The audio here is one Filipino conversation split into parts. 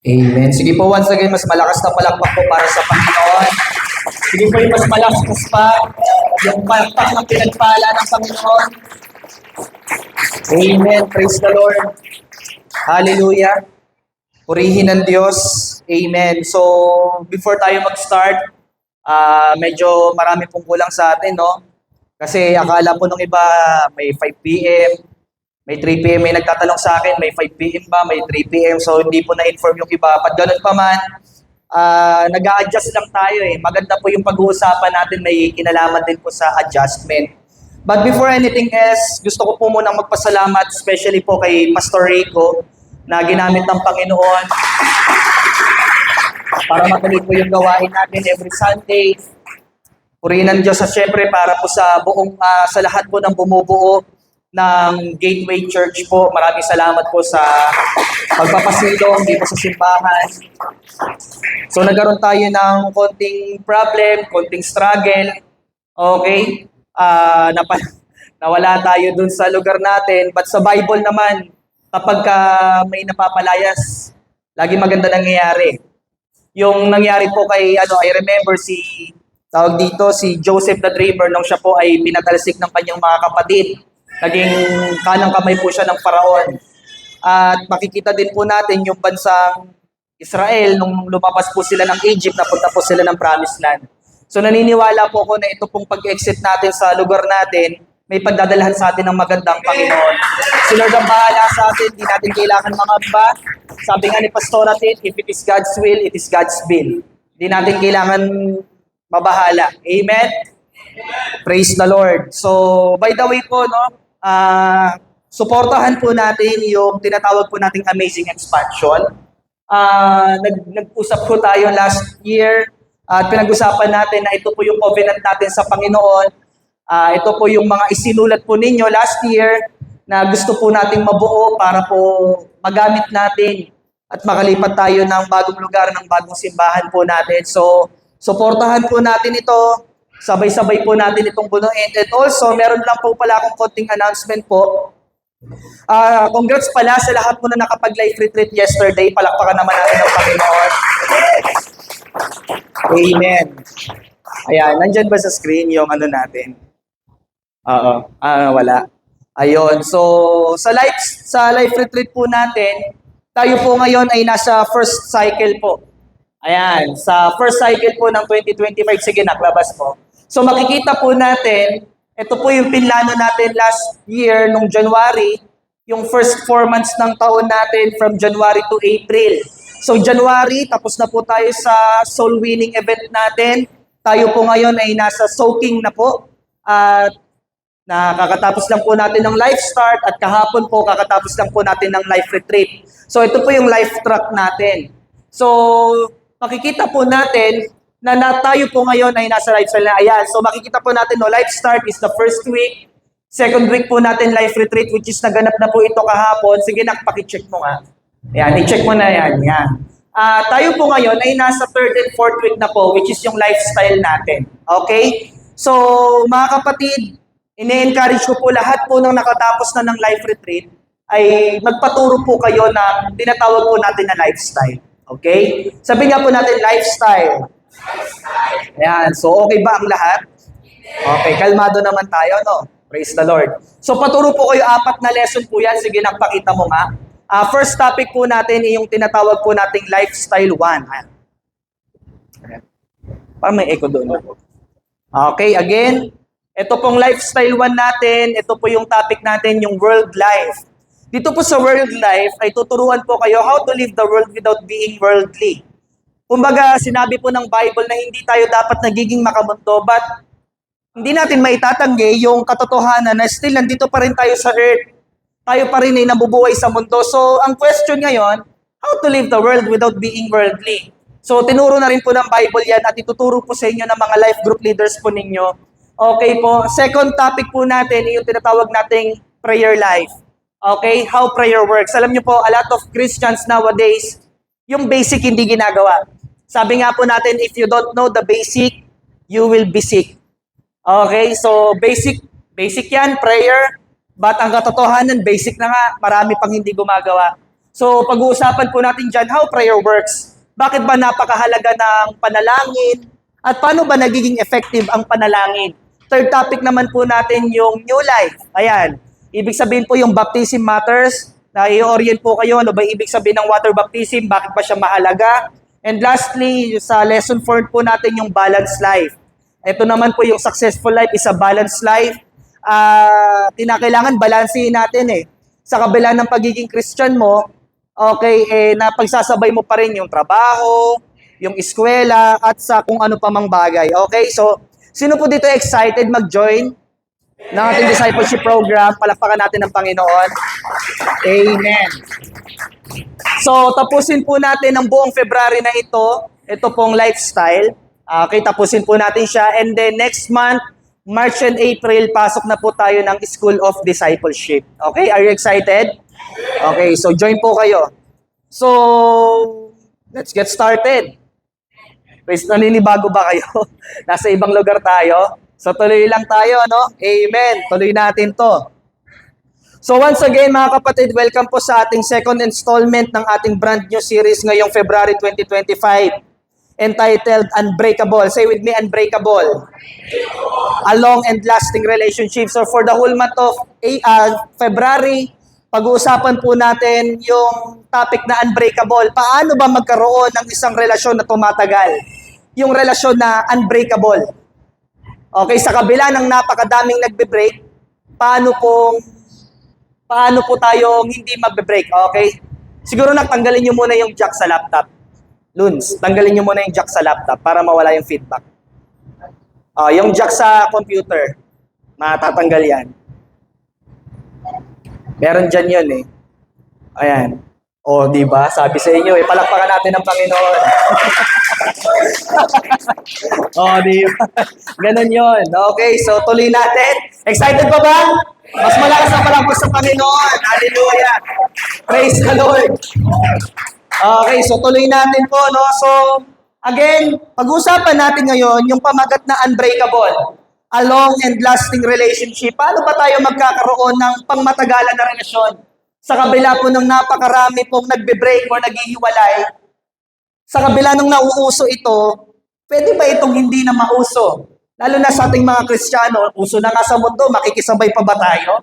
Amen. Sige po, once again, mas malakas na palakpak po para sa Panginoon. Sige po yung mas malakas pa, yung palakpak ng pinagpala ng Panginoon. Amen. Praise the Lord. Hallelujah. Purihin ng Diyos. Amen. So, before tayo mag-start, medyo marami pong kulang sa atin, no? Kasi akala po nung iba may 5 p.m., may 3 p.m. May nagtatanong sa akin, may 5 p.m. ba, may 3 p.m. So, hindi po na-inform yung iba. Pag ganun pa man, nag-a-adjust lang tayo eh. Maganda po yung pag-uusapan natin, may kinalaman din po sa adjustment. But before anything else, gusto ko po munang magpasalamat, especially po kay Pastor Rico, na ginamit ng Panginoon para matuloy po yung gawain natin every Sunday. Purihin ng Diyos at syempre para po sa buong, sa lahat po ng bumubuo ng Gateway Church po. Maraming salamat po sa pagpapasilong dito sa simbahan. So nagkaroon tayo ng konting problem, konting struggle. Okay? Nawala tayo dun sa lugar natin. But sa Bible naman, kapag may napapalayas, lagi maganda nangyayari. Yung nangyari po kay, I remember si Joseph the Dreamer, nung siya po ay pinatalsik ng kanyang mga kapatid. Naging kanang kamay po siya ng Faraon. At makikita din po natin yung bansang Israel nung lumabas po sila ng Egypt, napunta po sila ng Promised Land. So naniniwala po ako na ito pong pag-exit natin sa lugar natin, may pagdadalhan sa atin ng magandang Panginoon. Si Lord ang bahala sa atin, hindi natin kailangan mangamba. Sabi nga ni Pastor natin, if it is God's will, it is God's will. Hindi natin kailangan mabahala. Amen? Praise the Lord. So, by the way po, no, suportahan po natin yung tinatawag po nating Amazing Expansion. Nag-usap po tayo last year at pinag-usapan natin na ito po yung covenant natin sa Panginoon. Ito po yung mga isinulat po ninyo last year na gusto po nating mabuo para po magamit natin at makalipat tayo ng bagong lugar, ng bagong simbahan po natin. So, suportahan po natin ito. Sabay-sabay po natin itong bunuin. And also, meron lang po pala akong konting announcement po. Congrats pala sa lahat po na nakapag-life retreat yesterday. Palakpakan naman natin ang Panginoon. Amen. Ayan, nandyan ba sa screen yung natin? Oo. Wala. Ayun. So, sa life retreat po natin, tayo po ngayon ay nasa first cycle po. Ayan, sa first cycle po ng 2025, sige, naklabas po. So makikita po natin, ito po yung pinlano natin last year, nung January, yung first 4 months ng taon natin from January to April. So January, tapos na po tayo sa soul winning event natin. Tayo po ngayon ay nasa soaking na po. At kakatapos lang po natin ng life start at kahapon po kakatapos lang po natin ng life retreat. So ito po yung life track natin. So makikita po natin na tayo po ngayon ay nasa life style na. Ayan, so makikita po natin, no, life start is the first week. Second week po natin life retreat, which is naganap na po ito kahapon. Sige, paki-check mo nga. Ayan, i-check mo na yan. Yan. Tayo po ngayon ay nasa third and fourth week na po, which is yung lifestyle natin. Okay? So, mga kapatid, ini-encourage ko po lahat po nang nakatapos na ng life retreat ay magpaturo po kayo ng tinatawag po natin na lifestyle. Okay? Sabi nga po natin, lifestyle. Ayan. So, okay ba ang lahat? Okay. Kalmado naman tayo, no? Praise the Lord. So, paturo po kayo 4 na lesson po yan. Sige, pakita mo nga. First topic po natin yung tinatawag po nating lifestyle 1. Ayan. Parang may echo doon. Okay, again. Ito pong lifestyle 1 natin. Ito po yung topic natin, yung world life. Dito po sa world life, ay tuturuan po kayo how to live the world without being worldly. Kumbaga, sinabi po ng Bible na hindi tayo dapat nagiging makamundo, but hindi natin maitatanggi yung katotohanan na still nandito pa rin tayo sa earth. Tayo pa rin ay nabubuhay sa mundo. So, ang question ngayon, how to live the world without being worldly? So, tinuro na rin po ng Bible yan at ituturo po sa inyo ng mga life group leaders po ninyo. Okay po. Second topic po natin, yung tinatawag nating prayer life. Okay? How prayer works. Alam niyo po, a lot of Christians nowadays, yung basic hindi ginagawa. Sabi nga po natin, if you don't know the basic, you will be sick. Okay, so basic yan, prayer. But ang katotohanan, basic na nga, marami pang hindi gumagawa. So pag-uusapan po natin dyan how prayer works. Bakit ba napakahalaga ng panalangin? At paano ba nagiging effective ang panalangin? Third topic naman po natin yung new life. Ayan. Ibig sabihin po yung baptism matters. Na i-orient po kayo, ano ba ibig sabihin ng water baptism? Bakit ba siya mahalaga? And lastly, sa lesson 4 po natin yung balanced life. Ito naman po yung successful life is a balanced life. Kinakailangan balansehin natin eh. Sa kabila ng pagiging Christian mo, okay, napagsasabay mo pa rin yung trabaho, yung eskwela, at sa kung ano pa mang bagay. Okay, so sino po dito excited mag-join ng ating discipleship program? Palakpakan natin ng Panginoon. Amen. So, tapusin po natin ang buong February na ito. Ito pong lifestyle. Okay, tapusin po natin siya. And then next month, March and April, pasok na po tayo ng School of Discipleship. Okay, are you excited? Okay, so join po kayo. So, let's get started. Please, naninibago ba kayo? Nasa ibang lugar tayo. So, tuloy lang tayo, no? Amen. Tuloy natin to. So, once again, mga kapatid, welcome po sa ating second installment ng ating brand new series ngayong February 2025, entitled Unbreakable. Say with me, Unbreakable. A long and lasting relationship. So, for the whole month of February, pag-uusapan po natin yung topic na unbreakable. Paano ba magkaroon ng isang relasyon na tumatagal? Yung relasyon na unbreakable. Okay, sa kabila ng napakadaming nagbe-break, paano po tayong hindi magbe-break? Okay? Siguro tanggalin nyo muna yung jack sa laptop. Luns, tanggalin nyo muna yung jack sa laptop para mawala yung feedback. Yung jack sa computer, matatanggal yan. Meron dyan yun eh. Ayan. O, di ba? Sabi sa inyo, palakpakan natin ng Panginoon. O, di ba? Ganun yun. Okay, so tuloy natin. Excited pa ba? Mas malakas na palakpak sa Panginoon. Hallelujah. Praise the Lord. Okay, so tuloy natin po, no? So, again, pag-usapan natin ngayon yung pamagat na unbreakable. A long and lasting relationship. Paano ba tayo magkakaroon ng pangmatagalan na relasyon? Sa kabila po ng napakarami pong nagbe-break or naghihiwalay, sa kabila ng nauuso ito, pwede ba itong hindi na mauso? Lalo na sa ating mga Kristiyano, uso na nga sa mundo, makikisabay pa ba tayo?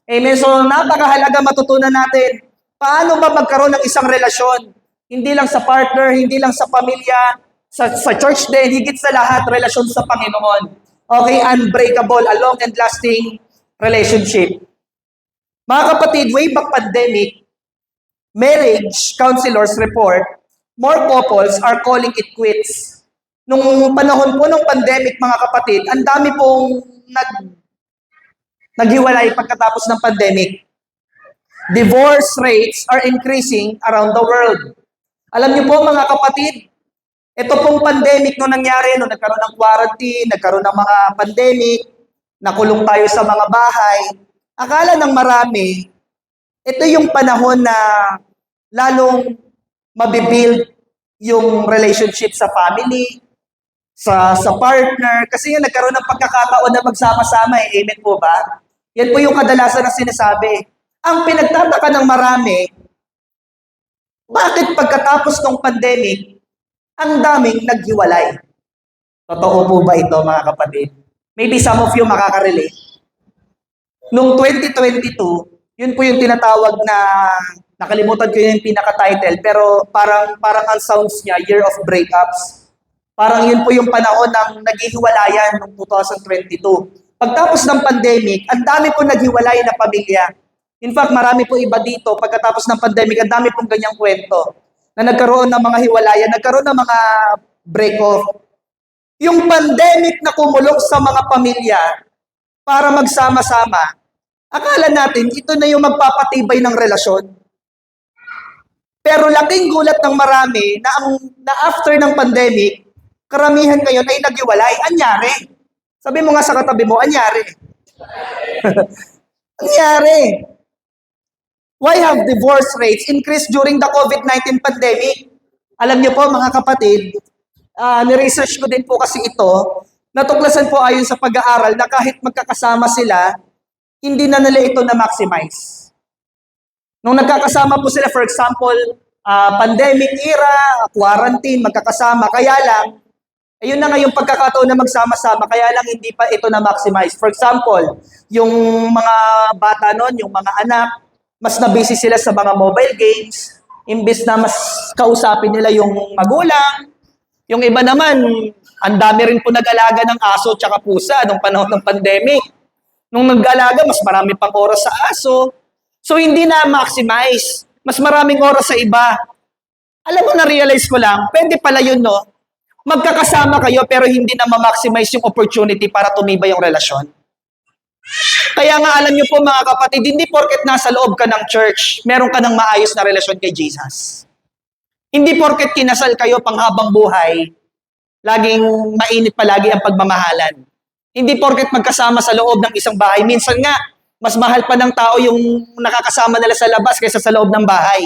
Amen. So, napakahalaga matutunan natin, paano ba magkaroon ng isang relasyon? Hindi lang sa partner, hindi lang sa pamilya, sa church din, higit sa lahat, relasyon sa Panginoon. Okay, unbreakable, a long and lasting relationship. Mga kapatid, way back pandemic, marriage counselors report, more couples are calling it quits. Nung panahon po ng pandemic, mga kapatid, ang dami pong naghiwalay pagkatapos ng pandemic. Divorce rates are increasing around the world. Alam niyo po, mga kapatid, ito pong pandemic nung nangyari, nung nagkaroon ng quarantine, nagkaroon ng mga pandemic, nakulong tayo sa mga bahay, akala ng marami, ito yung panahon na lalong mabibuild yung relationship sa family, sa partner, kasi yung nagkaroon ng pagkakataon na magsama-sama eh. Amen po ba? Yan po yung kadalasan na sinasabi. Ang pinagtataka ng marami, bakit pagkatapos ng pandemic, ang daming naghiwalay? Totoo po ba ito, mga kapatid? Maybe some of you makaka-relate. Noong 2022, yun po yung tinatawag na, nakalimutan ko yung pinaka-title, pero parang ang sounds niya, Year of Breakups. Parang yun po yung panahon ng naghihiwalayan noong 2022. Pagtapos ng pandemic, ang dami po naghiwalay na pamilya. In fact, marami po iba dito, pagkatapos ng pandemic, ang dami pong ganyang kwento na nagkaroon ng mga hiwalayan, nagkaroon ng mga break-off. Yung pandemic na kumulong sa mga pamilya para magsama-sama, akala natin ito na yung magpapatibay ng relasyon. Pero laking gulat ng marami na after ng pandemic, karamihan ngayon ay naghiwalay. Anyari? Sabi mo nga sa katabi mo, anyari? Anyari? Why have divorce rates increased during the COVID-19 pandemic? Alam niyo po, mga kapatid, ni-research ko din po kasi ito, natuklasan po ayon sa pag-aaral na kahit magkakasama sila, hindi na nila ito na-maximize. Nung nagkakasama po sila, for example, pandemic era, quarantine, magkakasama, kaya lang, ayun na nga yung pagkakataon na magsama-sama, kaya lang hindi pa ito na-maximize. For example, yung mga bata noon, yung mga anak, mas na-busy sila sa mga mobile games, imbes na mas kausapin nila yung magulang. Yung iba naman, ang dami rin po nag-alaga ng aso tsaka pusa nung panahon ng pandemic. Nung nag-alaga, mas marami pang oras sa aso. So hindi na-maximize. Mas maraming oras sa iba. Alam mo, na-realize ko lang, pwede pala yun, no? Magkakasama kayo pero hindi na ma-maximize yung opportunity para tumibay yung relasyon. Kaya nga alam niyo po mga kapatid, hindi porket nasa loob ka ng church, meron ka ng maayos na relasyon kay Jesus. Hindi porket kinasal kayo panghabang buhay, laging mainit palagi ang pagmamahalan. Hindi porket magkasama sa loob ng isang bahay. Minsan nga, mas mahal pa ng tao yung nakakasama nila sa labas kaysa sa loob ng bahay.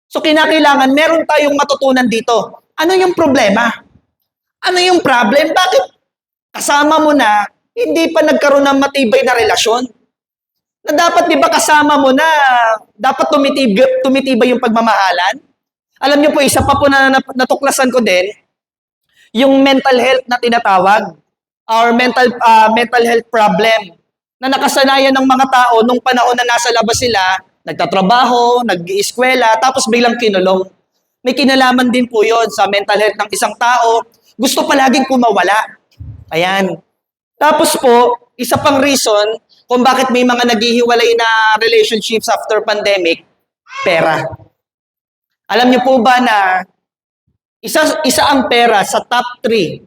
So kinakailangan, meron tayong matutunan dito. Ano yung problema? Ano yung problem? Bakit kasama mo na, hindi pa nagkaroon ng matibay na relasyon? Na dapat, di ba, kasama mo na, dapat tumitibay yung pagmamahalan? Alam niyo po, isa pa po na natuklasan ko din, yung mental health na tinatawag, or mental health problem, na nakasanayan ng mga tao nung panahon na nasa labas sila, nagtatrabaho, nag-ieskwela, tapos biglang kinulong. May kinalaman din po yon sa mental health ng isang tao. Gusto palaging kumawala. Ayan. Tapos po, isa pang reason kung bakit may mga naghihiwalay na relationships after pandemic, pera. Alam niyo po ba na isa ang pera sa top 3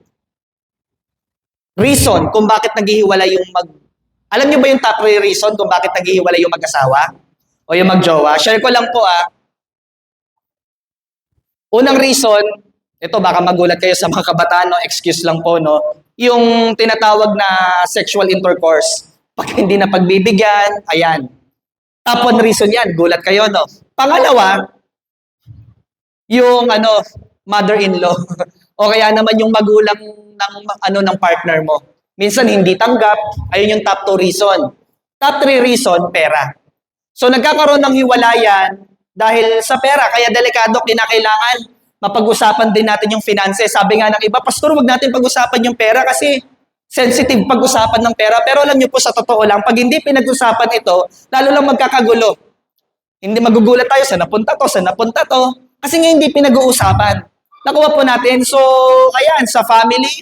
reason kung bakit naghihiwalay yung Alam niyo ba yung top 3 reason kung bakit naghihiwalay yung mag-asawa o yung mag-jowa? Share ko lang po Unang reason, ito baka magulat kayo sa mga kabataan, no? Excuse lang po, no? Yung tinatawag na sexual intercourse. Pag hindi na pagbibigyan, ayan. Top 1 reason yan, gulat kayo, no? Pangalawa, yung mother-in-law. O kaya naman yung magulang ng partner mo. Minsan hindi tanggap, ayun yung top 2 reason. Top 3 reason, pera. So nagkakaroon ng hiwalayan dahil sa pera, kaya delikado, kinakailangan mapag-usapan din natin yung finances. Sabi nga ng iba, Pastor, wag natin pag-usapan yung pera kasi sensitive pag-usapan ng pera. Pero alam niyo po, sa totoo lang, pag hindi pinag-usapan ito, lalo lang magkakagulo. Hindi magugulat tayo, saan napunta to. Kasi nga hindi pinag-uusapan. Nakuha po natin. So, ayan, sa family,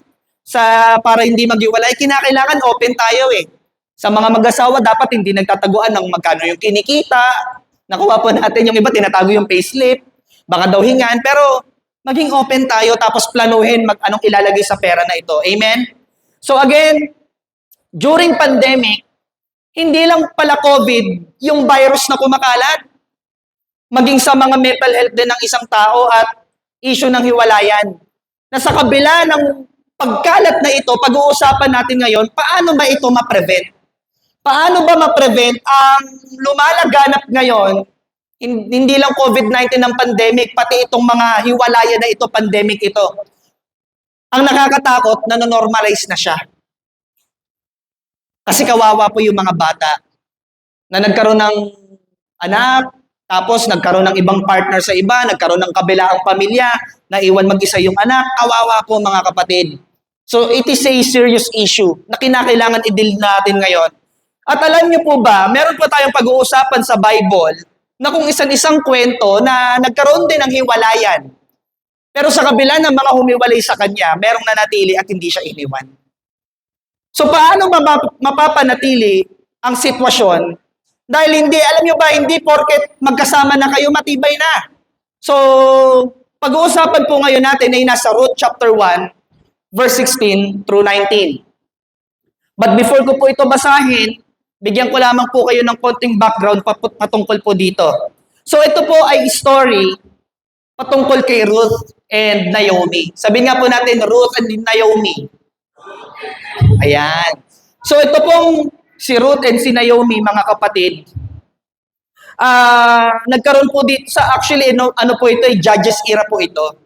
para hindi maghiwalay, kinakailangan open tayo eh. Sa mga mag-asawa, dapat hindi nagtataguan ng magkano yung kinikita. Nakuha po natin, yung iba tinatago yung payslip, baka daw hingan, pero maging open tayo tapos planuhin anong ilalagay sa pera na ito. Amen? So again, during pandemic, hindi lang pala COVID yung virus na kumakalat, maging sa mga mental health din ng isang tao at issue ng hiwalayan. Na sa kabila ng pagkalat na ito, pag-uusapan natin ngayon, paano ba ito ma-prevent? Paano ba ma-prevent ang lumalaganap ngayon, hindi lang COVID-19 ng pandemic, pati itong mga hiwalayan na ito, pandemic ito. Ang nakakatakot, nanonormalize na siya. Kasi kawawa po yung mga bata na nagkaroon ng anak, tapos nagkaroon ng ibang partner sa iba, nagkaroon ng kabilaang pamilya, naiwan mag-isa yung anak, kawawa po mga kapatid. So it is a serious issue na kinakailangan i-deal natin ngayon. At alam niyo po ba, meron po tayong pag-uusapan sa Bible na kung isang kwento na nagkaroon din ng hiwalayan. Pero sa kabila ng mga humiwalay sa kanya, merong nanatili at hindi siya iniwan. So paano mapapanatili ang sitwasyon? Dahil alam niyo ba, hindi porket magkasama na kayo, matibay na. So, pag-uusapan po ngayon natin ay nasa Ruth chapter 1, verse 16 through 19. But before ko po ito basahin, bigyan ko lamang po kayo ng konting background patungkol po dito. So ito po ay story patungkol kay Ruth and Naomi. Sabihin nga po natin, Ruth and Naomi. Ayan. So ito pong si Ruth and si Naomi, mga kapatid, nagkaroon po dito actually, ano po ito, Judges era po ito.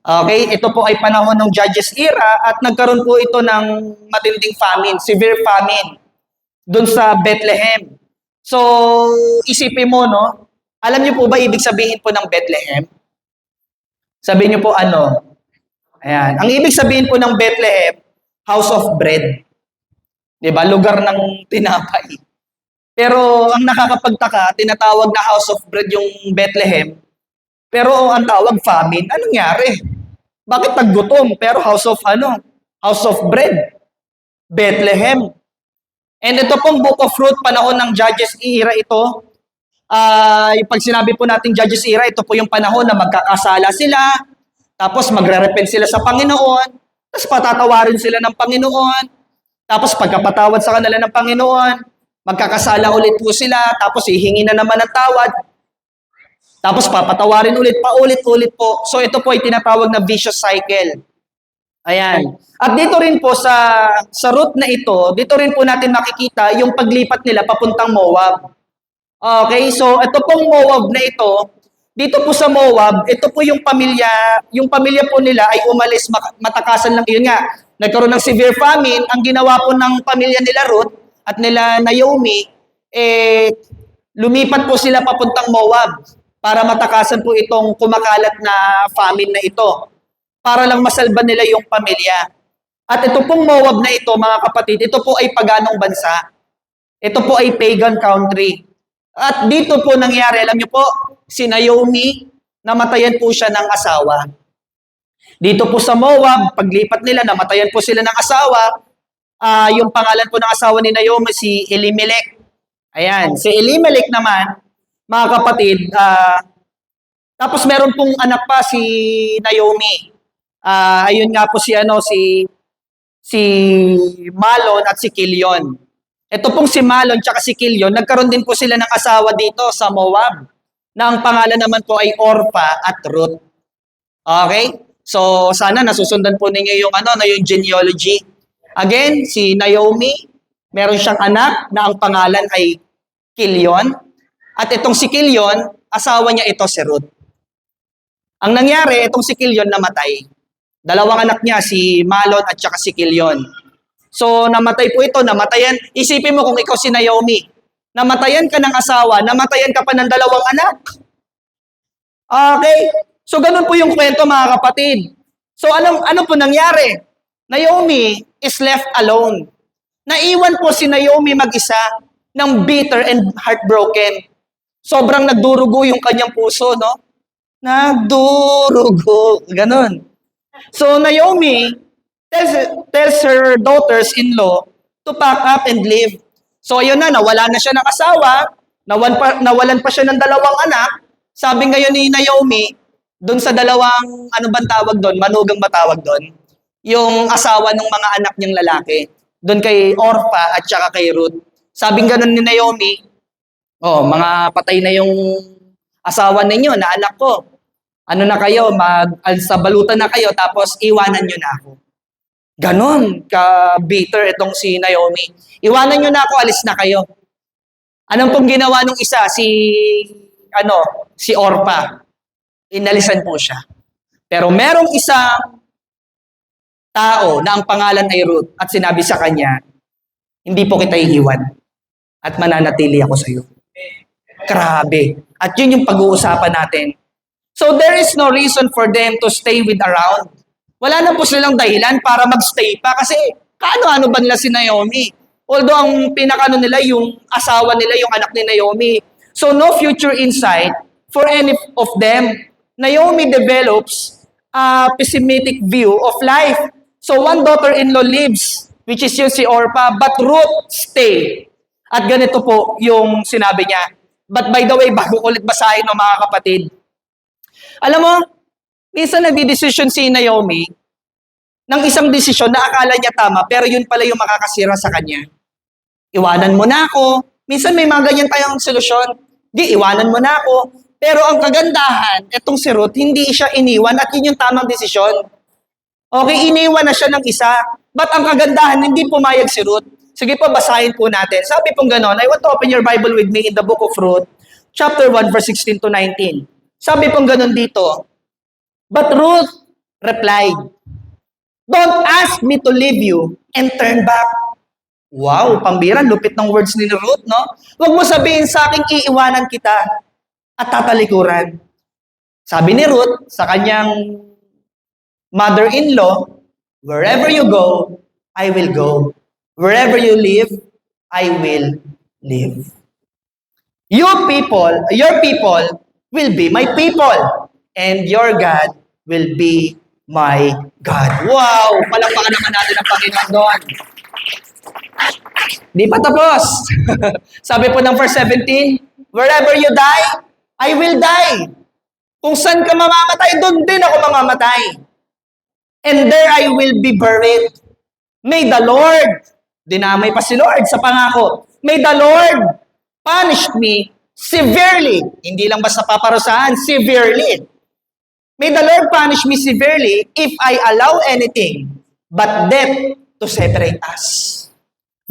Okay, ito po ay panahon ng Judges era at nagkaroon po ito ng matinding famine, severe famine doon sa Bethlehem. So, isipin mo, no? Alam niyo po ba ibig sabihin po ng Bethlehem? Sabihin niyo po ano? Ayan. Ang ibig sabihin po ng Bethlehem, house of bread. 'Di ba? Lugar ng tinapay. Pero ang nakakapagtaka, tinatawag na house of bread yung Bethlehem. Pero ang tawag famine. Anong nangyari? Bakit naggutom? Pero house of ano? House of bread. Bethlehem. And ito pong Book of Ruth, panahon ng Judges era ito. Pag sinabi po natin Judges era, ito po yung panahon na magkakasala sila, tapos magre-repent sila sa Panginoon, tapos patatawarin sila ng Panginoon, tapos pagkapatawad sa kanila ng Panginoon, magkakasala ulit po sila, tapos hihingi na naman ng tawad, tapos papatawarin ulit, paulit-ulit po. So ito po ay tinatawag na vicious cycle. Ayan. At dito rin po sa route na ito, dito rin po natin makikita yung paglipat nila papuntang Moab. Okay, so ito pong Moab na ito, dito po sa Moab, ito po yung pamilya po nila ay umalis, matakasan lang, yun nga, nagkaroon ng severe famine, ang ginawa po ng pamilya nila Ruth at nila Naomi, lumipat po sila papuntang Moab para matakasan po itong kumakalat na famine na ito, para lang masalba nila yung pamilya. At ito pong Moab na ito, mga kapatid, ito po ay paganong bansa. Ito po ay pagan country. At dito po nangyari, alam niyo po, si Naomi, namatayan po siya ng asawa. Dito po sa Moab, paglipat nila, namatayan po sila ng asawa. Yung pangalan po ng asawa ni Naomi, si Elimelech. Ayan, si Elimelech naman, mga kapatid, tapos meron pong anak pa si Naomi. Ayun nga po si Malon at si Kilion. Ito pong si Malon at si Kilion, nagkaroon din po sila ng asawa dito sa Moab, na ang pangalan naman po ay Orpha at Ruth. Okay? So, sana nasusundan po ninyo yung genealogy. Again, si Naomi, meron siyang anak na ang pangalan ay Kilion. At itong si Kilion, asawa niya ito si Ruth. Ang nangyari, itong si Kilion namatay. Dalawang anak niya, si Malon at saka si Kilion. So, namatay po ito, namatayan. Isipin mo kung ikaw si Naomi. Namatayan ka ng asawa, namatayan ka pa ng dalawang anak. Okay? So, ganun po yung kwento, mga kapatid. So, ano po nangyari? Naomi is left alone. Naiwan po si Naomi mag-isa ng bitter and heartbroken. Sobrang nagdurugo yung kanyang puso, no? Nagdurugo. Ganun. So, Naomi tells her daughters-in-law to pack up and leave. So, ayun na, nawala na siya ng asawa, nawalan pa siya ng dalawang anak. Sabi ngayon ni Naomi, doon sa dalawang, ano bang tawag doon? Manugang ba tawag doon? Yung asawa ng mga anak niyang lalaki. Doon kay Orpha at saka kay Ruth. Sabing ganun ni Naomi, mga patay na yung asawa ninyo na anak ko. Ano na kayo, sa balutan na kayo, tapos iwanan nyo na ako. Ganon ka-bitter itong si Naomi. Iwanan nyo na ako, alis na kayo. Anong pong ginawa nung isa? Si Orpha. Inalisan po siya. Pero merong isang tao na ang pangalan ay Ruth at sinabi sa kanya, hindi po kita iiwan at mananatili ako sa iyo. Grabe. At yun yung pag-uusapan natin. So there is no reason for them to stay around. Wala na po silang dahilan para magstay pa kasi kaano-ano ba nila si Naomi? Although ang pinakano nila yung asawa nila, yung anak ni Naomi. So no future insight for any of them. Naomi develops a pessimistic view of life. So one daughter-in-law leaves, which is yung si Orpha, but Ruth stay. At ganito po yung sinabi niya. But by the way, bago ulit basahin ng mga kapatid, alam mo, minsan nagdi-decision si Naomi ng isang desisyon na akala niya tama, pero yun pala yung makakasira sa kanya. Iwanan mo na ako. Minsan may mga ganyan tayong solusyon. Di, iwanan mo na ako. Pero ang kagandahan, etong si Ruth, hindi siya iniwan at yun yung tamang desisyon. Okay, iniwan na siya ng isa. But ang kagandahan, hindi pumayag si Ruth. Sige po, basahin po natin. Sabi pong ganon, I want to open your Bible with me in the book of Ruth, chapter 1, verse 16 to 19. Sabi pong ganon dito, but Ruth replied, don't ask me to leave you and turn back. Wow, pambira, lupit ng words ni Ruth, no? Huwag mo sabihin sa akin, iiwanan kita at tatalikuran. Sabi ni Ruth sa kanyang mother-in-law, wherever you go, I will go. Wherever you live, I will live. Your people will be my people, and your God will be my God. Wow! Palakpakan naman natin ang Panginoon doon. Di pa tapos. Sabi po ng verse 17, wherever you die, I will die. Kung saan ka mamamatay, doon din ako mamamatay. And there I will be buried. May the Lord, dinamay pa si Lord sa pangako, may the Lord punish me severely. Hindi lang basta paparusahan, severely. May the Lord punish me severely if I allow anything but death to separate us.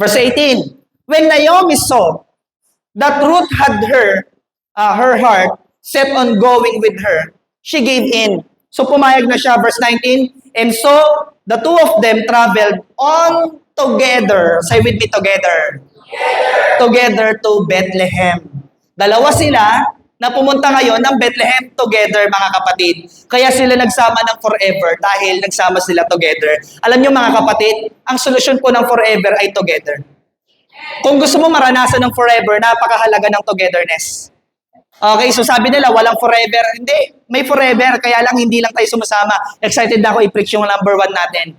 Verse 18, when Naomi saw that Ruth had her heart set on going with her, she gave in. So pumayag na siya, verse 19, and so the two of them traveled on together. Say with me, together. Together to Bethlehem. Dalawa sila na pumunta ngayon ng Bethlehem together, mga kapatid. Kaya sila nagsama ng forever dahil nagsama sila together. Alam niyo mga kapatid, ang solusyon po ng forever ay together. Kung gusto mo maranasan ng forever, napakahalaga ng togetherness. Okay, so sabi nila, walang forever. Hindi, may forever, kaya lang hindi lang tayo sumasama. Excited na ako i-preach yung number 1 natin.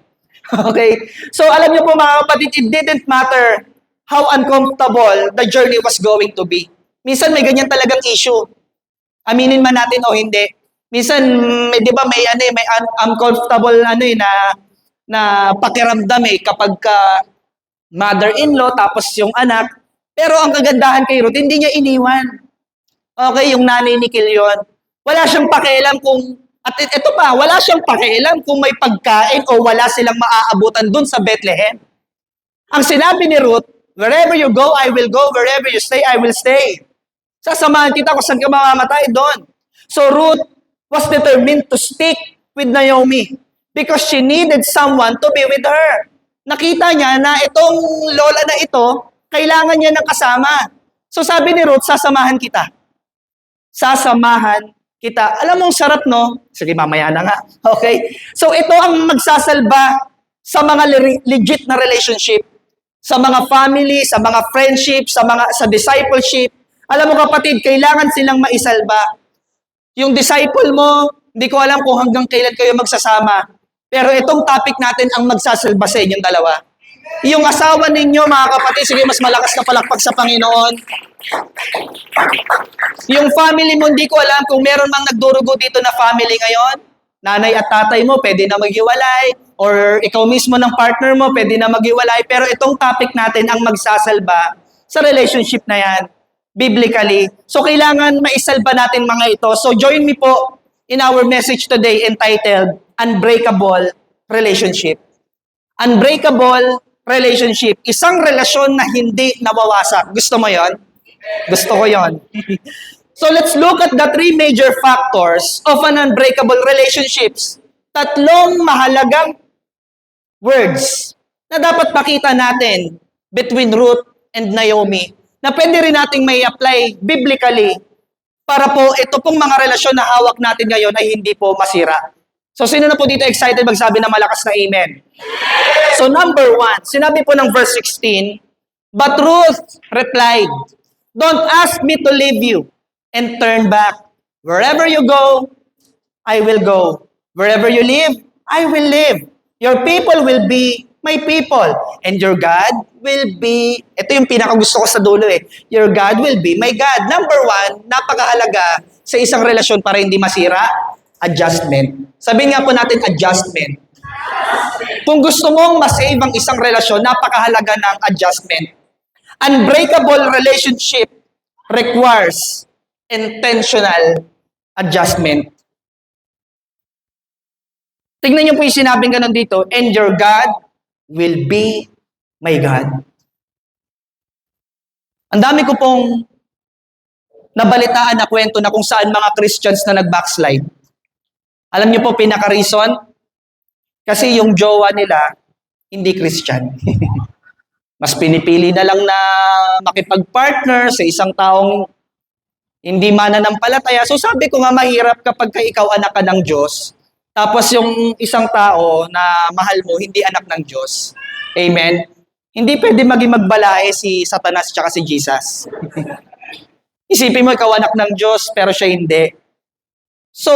Okay, so alam niyo po mga kapatid, it didn't matter how uncomfortable the journey was going to be. Minsan may ganyan talagang issue. Aminin man natin o hindi. Minsan, may, di ba, may uncomfortable na pakiramdam kapag mother-in-law tapos yung anak. Pero ang kagandahan kay Ruth, hindi niya iniwan. Okay, yung nanay ni Kilyon. Wala siyang pakialam kung, at ito pa, wala siyang pakialam kung may pagkain o wala silang maaabutan dun sa Bethlehem. Ang sinabi ni Ruth, wherever you go, I will go. Wherever you stay, I will stay. Sasamahan kita kung saan ka mamamatay doon. So Ruth was determined to stick with Naomi because she needed someone to be with her. Nakita niya na itong lola na ito, kailangan niya ng kasama. So sabi ni Ruth, sasamahan kita. Sasamahan kita. Alam mo, sarap, no? Sige, mamaya na nga. Okay? So ito ang magsasalba sa mga legit na relationship, sa mga family, sa mga friendship, sa discipleship. Alam mo kapatid, kailangan silang maisalba. Yung disciple mo, hindi ko alam kung hanggang kailan kayo magsasama. Pero itong topic natin ang magsasalba sa inyong dalawa. Yung asawa ninyo, mga kapatid, sige, mas malakas na palakpak sa Panginoon. Yung family mo, hindi ko alam kung meron mang nagdurugo dito na family ngayon. Nanay at tatay mo, pwede na maghiwalay. Or ikaw mismo ng partner mo, pwede na maghiwalay. Pero itong topic natin ang magsasalba sa relationship na yan, biblically. So kailangan maisalba natin mga ito. So join me po in our message today entitled, Unbreakable Relationship. Unbreakable relationship. Isang relasyon na hindi nawawasak. Gusto mo yon? Gusto ko yon. So let's look at the 3 major factors of an unbreakable relationships. Tatlong mahalagang words na dapat makita natin between Ruth and Naomi na pwede rin nating may apply biblically para po ito pong mga relasyon na hawak natin ngayon ay hindi po masira. So sino na po dito excited magsabi na malakas na amen? So number 1, sinabi po ng verse 16, but Ruth replied, don't ask me to leave you and turn back. Wherever you go, I will go. Wherever you live, I will live. Your people will be my people. And your God will be, ito yung pinakagusto ko sa dulo your God will be my God. Number 1, napakahalaga sa isang relasyon para hindi masira, adjustment. Sabihin nga po natin, adjustment. Kung gusto mong masave ang isang relasyon, napakahalaga ng adjustment. Unbreakable relationship requires intentional adjustment. Tingnan niyo po yung sinabing ganun dito, and your God will be my God. Ang dami ko pong nabalitaan na kwento na kung saan mga Christians na nag-backslide. Alam niyo po pinaka-reason? Kasi yung jowa nila, hindi Christian. Mas pinipili na lang na makipag-partner sa isang taong Hindi mananampalataya. So sabi ko nga mahirap kapag ka ikaw anak ka ng Diyos, tapos yung isang tao na mahal mo, hindi anak ng Diyos. Amen? Hindi pwede maging magbalae si Satanas tsaka si Jesus. Isipin mo ikaw anak ng Diyos, pero siya hindi. So,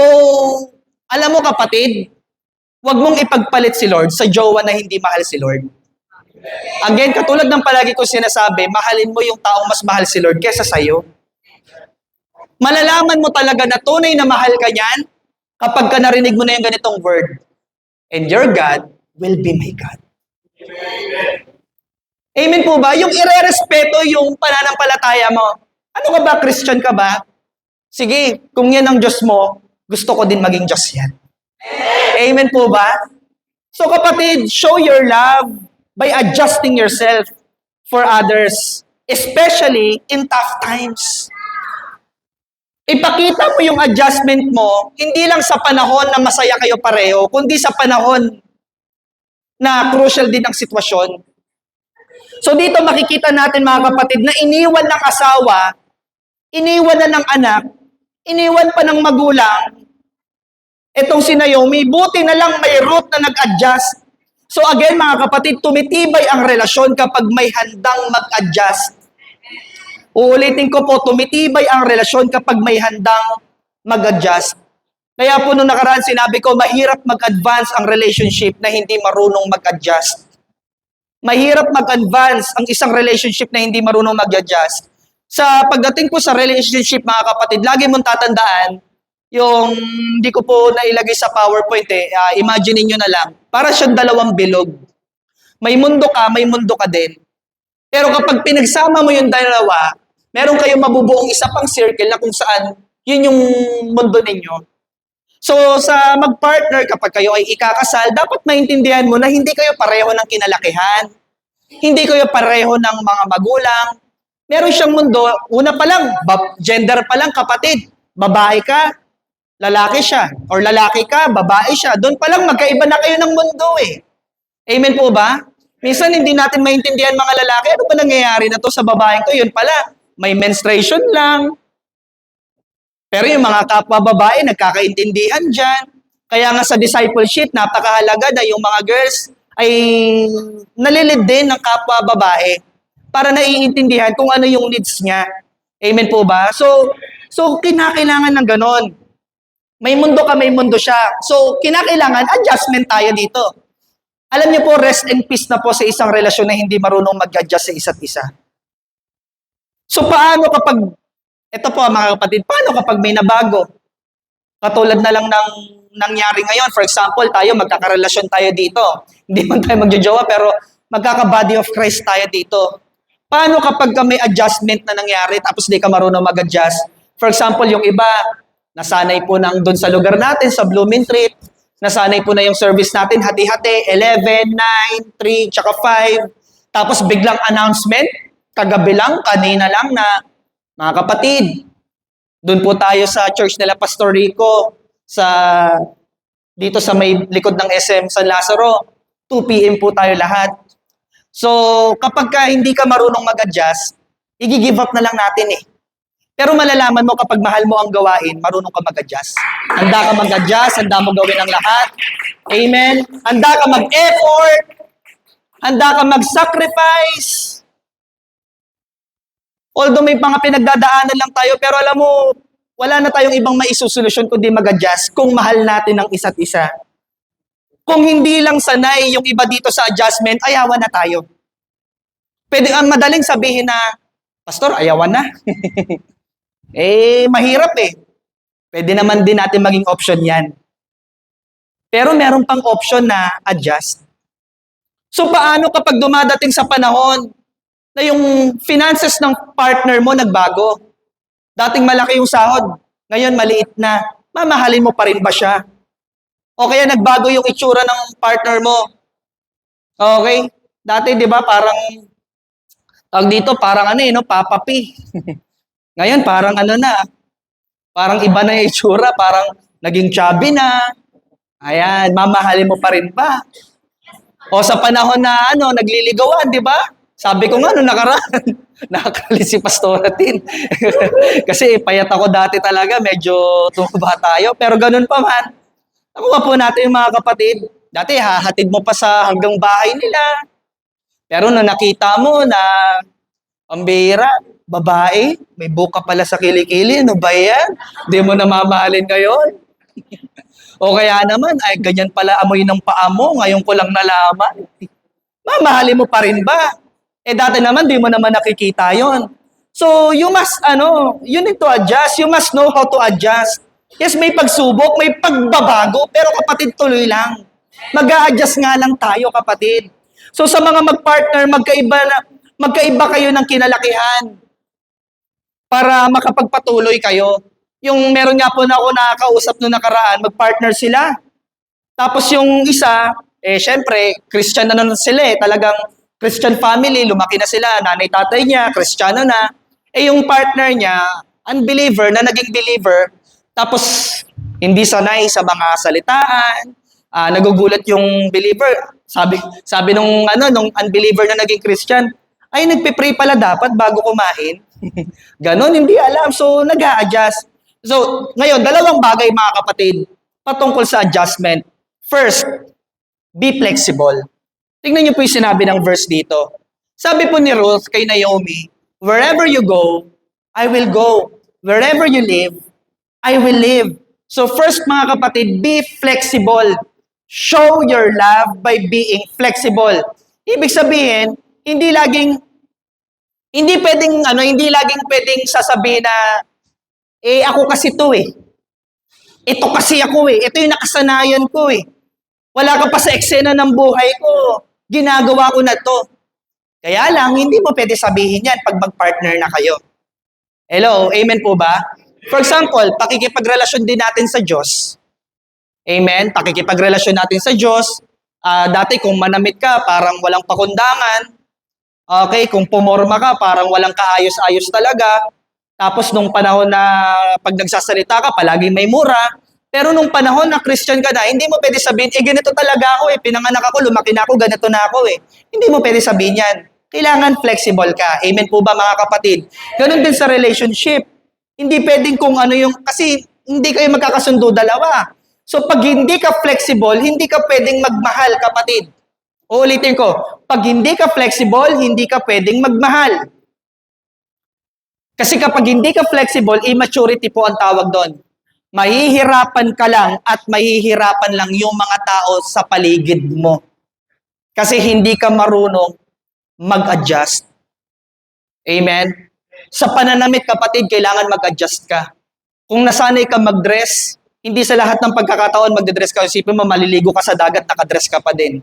alam mo kapatid, huwag mong ipagpalit si Lord sa jowa na hindi mahal si Lord. Again, katulad ng palagi ko sinasabi, mahalin mo yung taong mas mahal si Lord kesa sa'yo. Malalaman mo talaga na tunay na mahal ka niyan kapag ka narinig mo na yung ganitong word. And your God will be my God. Amen po ba? Yung ire-respeto yung pananampalataya mo. Ano ka ba? Christian ka ba? Sige, kung yan ang Diyos mo, gusto ko din maging Diyos yan. Amen po ba? So kapatid, show your love by adjusting yourself for others, especially in tough times. Ipakita mo yung adjustment mo, hindi lang sa panahon na masaya kayo pareho, kundi sa panahon na crucial din ang sitwasyon. So dito makikita natin mga kapatid na iniwan ng asawa, iniwan na ng anak, iniwan pa ng magulang, itong si Naomi, buti na lang may Ruth na nag-adjust. So again mga kapatid, tumitibay ang relasyon kapag may handang mag-adjust. Uulitin ko po, tumitibay ang relasyon kapag may handang mag-adjust. Kaya po nung nakaraan sinabi ko, mahirap mag-advance ang relationship na hindi marunong mag-adjust. Mahirap mag-advance ang isang relationship na hindi marunong mag-adjust. Sa pagdating po sa relationship mga kapatid, lagi mong tatandaan, yung hindi ko po nailagay sa PowerPoint imagine niyo na lang, para siyang dalawang bilog. May mundo ka, may mundo ka din. Pero kapag pinagsama mo yung dalawa, meron kayong mabubuong isa pang circle na kung saan yun yung mundo ninyo. So sa mag-partner, kapag kayo ay ikakasal, dapat maintindihan mo na hindi kayo pareho ng kinalakihan. Hindi kayo pareho ng mga magulang. Meron siyang mundo, una pa lang, gender pa lang kapatid, babae ka, lalaki siya. Or lalaki ka, babae siya. Doon pa lang, magkaiba na kayo ng mundo eh. Amen po ba? Minsan hindi natin maintindihan mga lalaki, ano ba nangyayari na to sa babaeng to? Yun pala, may menstruation lang. Pero yung mga kapwa babae, nagkakaintindihan dyan. Kaya nga sa discipleship, napakahalaga na yung mga girls ay nalilid din ng kapwa babae para naiintindihan kung ano yung needs niya. Amen po ba? So kinakailangan ng ganon. May mundo ka, may mundo siya. So kinakailangan, adjustment tayo dito. Alam niyo po, rest and peace na po sa isang relasyon na hindi marunong mag-adjust sa isa't isa. So paano kapag, ito po mga kapatid, paano kapag may nabago? Katulad na lang ng nangyari ngayon. For example, tayo, magkakarelasyon tayo dito. Hindi man tayo magjojowa, pero magkaka-body of Christ tayo dito. Paano kapag may adjustment na nangyari tapos di ka marunong mag-adjust? For example, yung iba, nasanay po nang doon sa lugar natin, sa Blooming Treat, nasanay po na yung service natin, hati-hati, 11, 9, 3, tsaka 5. Tapos biglang announcement, kagabi lang, kanina lang na, mga kapatid, doon po tayo sa church nila Pastor Rico, dito sa may likod ng SM San Lazaro, 2 p.m. po tayo lahat. So, kapag ka hindi ka marunong mag-adjust, i-give up na lang natin eh. Pero malalaman mo kapag mahal mo ang gawain, marunong ka mag-adjust. Handa ka mag-adjust, handa mo gawin ang lahat. Amen? Handa ka mag-effort, handa ka mag-sacrifice. Although may mga pinagdadaanan lang tayo, pero alam mo, wala na tayong ibang maisusolusyon kundi mag-adjust kung mahal natin ang isa't isa. Kung hindi lang sanay yung iba dito sa adjustment, ayawan na tayo. Pwede ang madaling sabihin na, Pastor, ayawan na. Mahirap eh. Pwede naman din natin maging option yan. Pero meron pang option na adjust. So paano kapag dumadating sa panahon na yung finances ng partner mo nagbago? Dating malaki yung sahod, ngayon maliit na. Mamahalin mo pa rin ba siya? O kaya nagbago yung itsura ng partner mo. Okay? Dati 'di ba parang tawag dito parang Papa P. Ngayon parang parang iba na yung itsura, parang naging chubby na. Ayan, mamahalin mo pa rin ba? O sa panahon na nagliligawan, 'di ba? Sabi ko nga nung nakaraan, Nakakalis si Pastora Tin. Kasi payat ako dati talaga, medyo tumaba tayo. Pero ganun pa man, nakuha po natin yung mga kapatid. Dati hahatid mo pa sa hanggang bahay nila. Pero nung nakita mo na ang bihira, babae, may buka pala sa kilikili, ano ba yan? Hindi mo na mamahalin ngayon. O kaya naman, ay ganyan pala amoy ng paa mo, ngayon ko lang nalaman. Mamahalin mo pa rin ba? Eh dati naman, di mo naman nakikita yon. So, you need to adjust. You must know how to adjust. Yes, may pagsubok, may pagbabago, pero kapatid, tuloy lang. Mag-a-adjust nga lang tayo, kapatid. So, sa mga mag-partner, magkaiba kayo ng kinalakihan para makapagpatuloy kayo. Yung meron nga po na ako nakakausap noong nakaraan, mag-partner sila. Tapos yung isa, syempre, Christian na sila talagang Christian family, lumaki na sila, nanay tatay niya, Kristiyano na. Yung partner niya, unbeliever na naging believer, tapos hindi sanay sa mga salitaan, nagugulat yung believer. Sabi nung unbeliever na naging Christian, ay nagpe-pray pala dapat bago kumain. Ganon, hindi alam. So, nag-a-adjust. So, ngayon, dalawang bagay mga kapatid, patungkol sa adjustment. First, be flexible. Tingnan niyo po yung sinabi ng verse dito. Sabi po ni Ruth kay Naomi, wherever you go, I will go. Wherever you live, I will live. So first mga kapatid, be flexible. Show your love by being flexible. Ibig sabihin, hindi laging pwedeng sasabihin na ako kasi to Ito kasi ako Ito yung nakasanayan ko Wala ka pa sa eksena ng buhay ko. Ginagawa ko na to. Kaya lang, hindi mo pwede sabihin yan pag mag-partner na kayo. Hello, amen po ba? For example, pakikipagrelasyon din natin sa Diyos. Amen? Pakikipagrelasyon natin sa Diyos. Dati kung manamit ka, parang walang pakundangan. Okay, kung pumorma ka, parang walang kaayos-ayos talaga. Tapos nung panahon na pag nagsasalita ka, palaging may mura. Pero nung panahon na Christian ka na, hindi mo pwede sabihin, ganito talaga ako pinanganak ako, lumaki na ako, ganito na ako Hindi mo pwede sabihin yan. Kailangan flexible ka. Amen po ba mga kapatid? Ganon din sa relationship. Hindi pwedeng kasi hindi kayo magkakasundo dalawa. So pag hindi ka flexible, hindi ka pwedeng magmahal, kapatid. Uulitin ko, pag hindi ka flexible, hindi ka pwedeng magmahal. Kasi kapag hindi ka flexible, immaturity po ang tawag doon. Mahihirapan ka lang at mahihirapan lang yung mga tao sa paligid mo. Kasi hindi ka marunong mag-adjust. Amen? Sa pananamit, kapatid, kailangan mag-adjust ka. Kung nasanay ka mag-dress, hindi sa lahat ng pagkakataon magdadress ka. Isipin mo, maliligo ka sa dagat, nakadress ka pa din.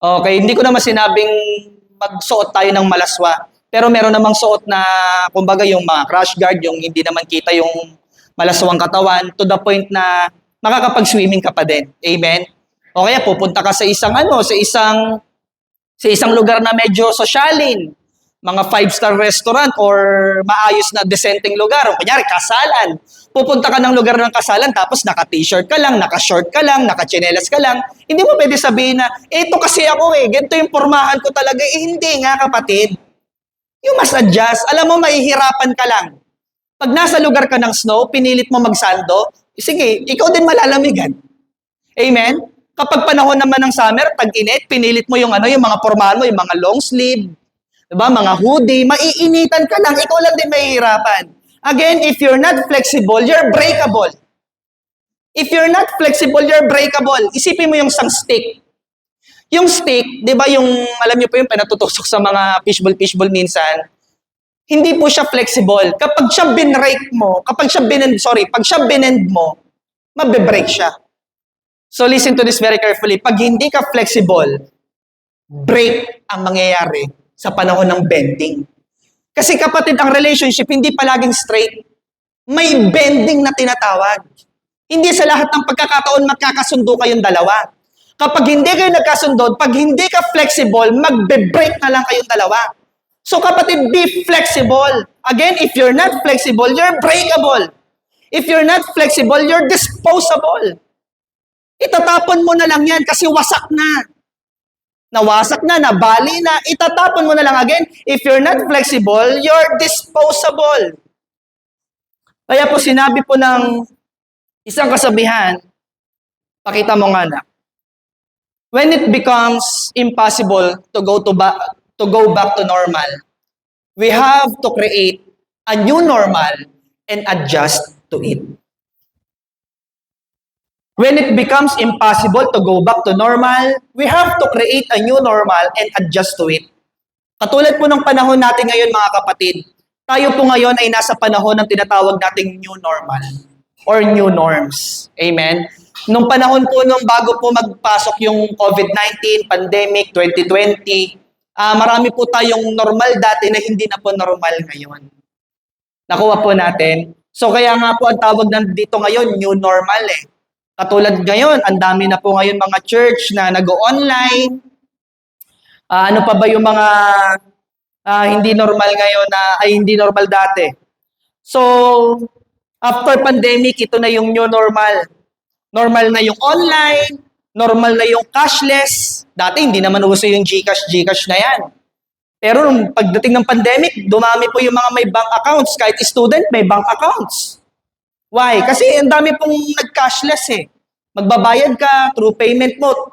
Okay, hindi ko naman sinabing magsuot tayo ng malaswa. Pero meron namang suot na, kumbaga, yung mga crash guard, yung hindi naman kita yung malaswang katawan, to the point na makakapag-swimming ka pa din. Amen? O kaya pupunta ka sa isang lugar na medyo sosyalin, mga 5-star restaurant or maayos na decenteng lugar, o kunyari kasalan. Pupunta ka ng lugar ng kasalan tapos naka-t-shirt ka lang, naka-short ka lang, naka-tsinelas ka lang. Hindi mo pwede sabihin na, ito kasi ako ganito yung pormahan ko talaga. Hindi nga, kapatid. You must adjust. Alam mo, mahihirapan ka lang. Pag nasa lugar ka ng snow, pinilit mo magsando, sige, ikaw din malalamigan. Amen? Kapag panahon naman ng summer, tag-init, pinilit mo yung mga pormahan mo, yung mga long sleeve, diba? Mga hoodie, maiinitan ka lang, ikaw lang din mahihirapan. Again, if you're not flexible, you're breakable. If you're not flexible, you're breakable. Isipin mo yung isang stick. Yung stick, di ba alam niyo po yung pinatutusok sa mga fishball minsan, hindi po siya flexible. Kapag siya pag siya binend mo, mabe-break siya. So listen to this very carefully. Pag hindi ka flexible, break ang mangyayari sa panahon ng bending. Kasi kapatid, ang relationship hindi palaging straight. May bending na tinatawag. Hindi sa lahat ng pagkakataon magkakasundo kayong dalawa. Kapag hindi kayo nagkasundo, pag hindi ka flexible, magbe-break na lang kayong dalawa. So kapatid, be flexible. Again, if you're not flexible, you're breakable. If you're not flexible, you're disposable. Itatapon mo na lang yan kasi wasak na. nawasak na, nabali na, itatapon mo na lang again. If you're not flexible, you're disposable. Kaya po sinabi po ng isang kasabihan, pakita mo nga na, when it becomes impossible to go back to normal, we have to create a new normal and adjust to it. When it becomes impossible to go back to normal, we have to create a new normal and adjust to it. Katulad po ng panahon natin ngayon mga kapatid, tayo po ngayon ay nasa panahon ng tinatawag nating new normal or new norms. Amen? Nung panahon po nung bago po magpasok yung COVID-19, pandemic, 2020, marami po tayong normal dati na hindi na po normal ngayon. Nakuha po natin. So kaya nga po ang tawag dito ngayon, new normal eh. Katulad ngayon, ang dami na po ngayon mga church na nag-online. Ano pa ba yung mga hindi normal ngayon hindi normal dati. So, after pandemic, ito na yung new normal. Normal na yung online, normal na yung cashless. Dati hindi naman uso yung GCash na yan. Pero nung pagdating ng pandemic, dumami po yung mga may bank accounts. Kahit student, may bank accounts. Why? Kasi ang dami pong nag-cashless eh. Magbabayad ka through payment mo,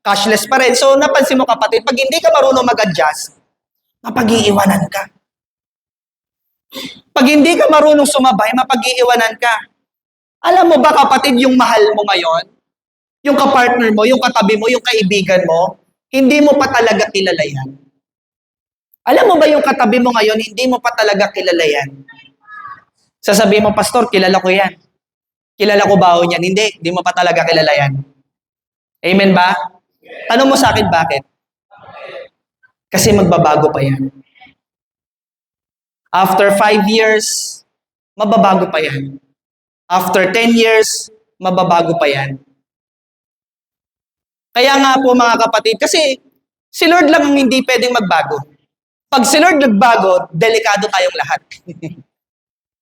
cashless pa rin. So napansin mo kapatid, pag hindi ka marunong mag-adjust, mapag-iiwanan ka. Pag hindi ka marunong sumabay, mapag-iiwanan ka. Alam mo ba kapatid, yung mahal mo ngayon, yung kapartner mo, yung katabi mo, yung kaibigan mo, hindi mo pa talaga kilala yan. Alam mo ba yung katabi mo ngayon, hindi mo pa talaga kilala yan. Sasabihin mo, Pastor, kilala ko yan. Kilala ko ba ho yan? Hindi mo pa talaga kilala yan. Amen ba? Tanong mo sa akin, bakit? Kasi magbabago pa yan. After 5 years, mababago pa yan. After 10 years, mababago pa yan. Kaya nga po mga kapatid, kasi si Lord lang ang hindi pwedeng magbago. Pag si Lord nagbago, delikado tayong lahat.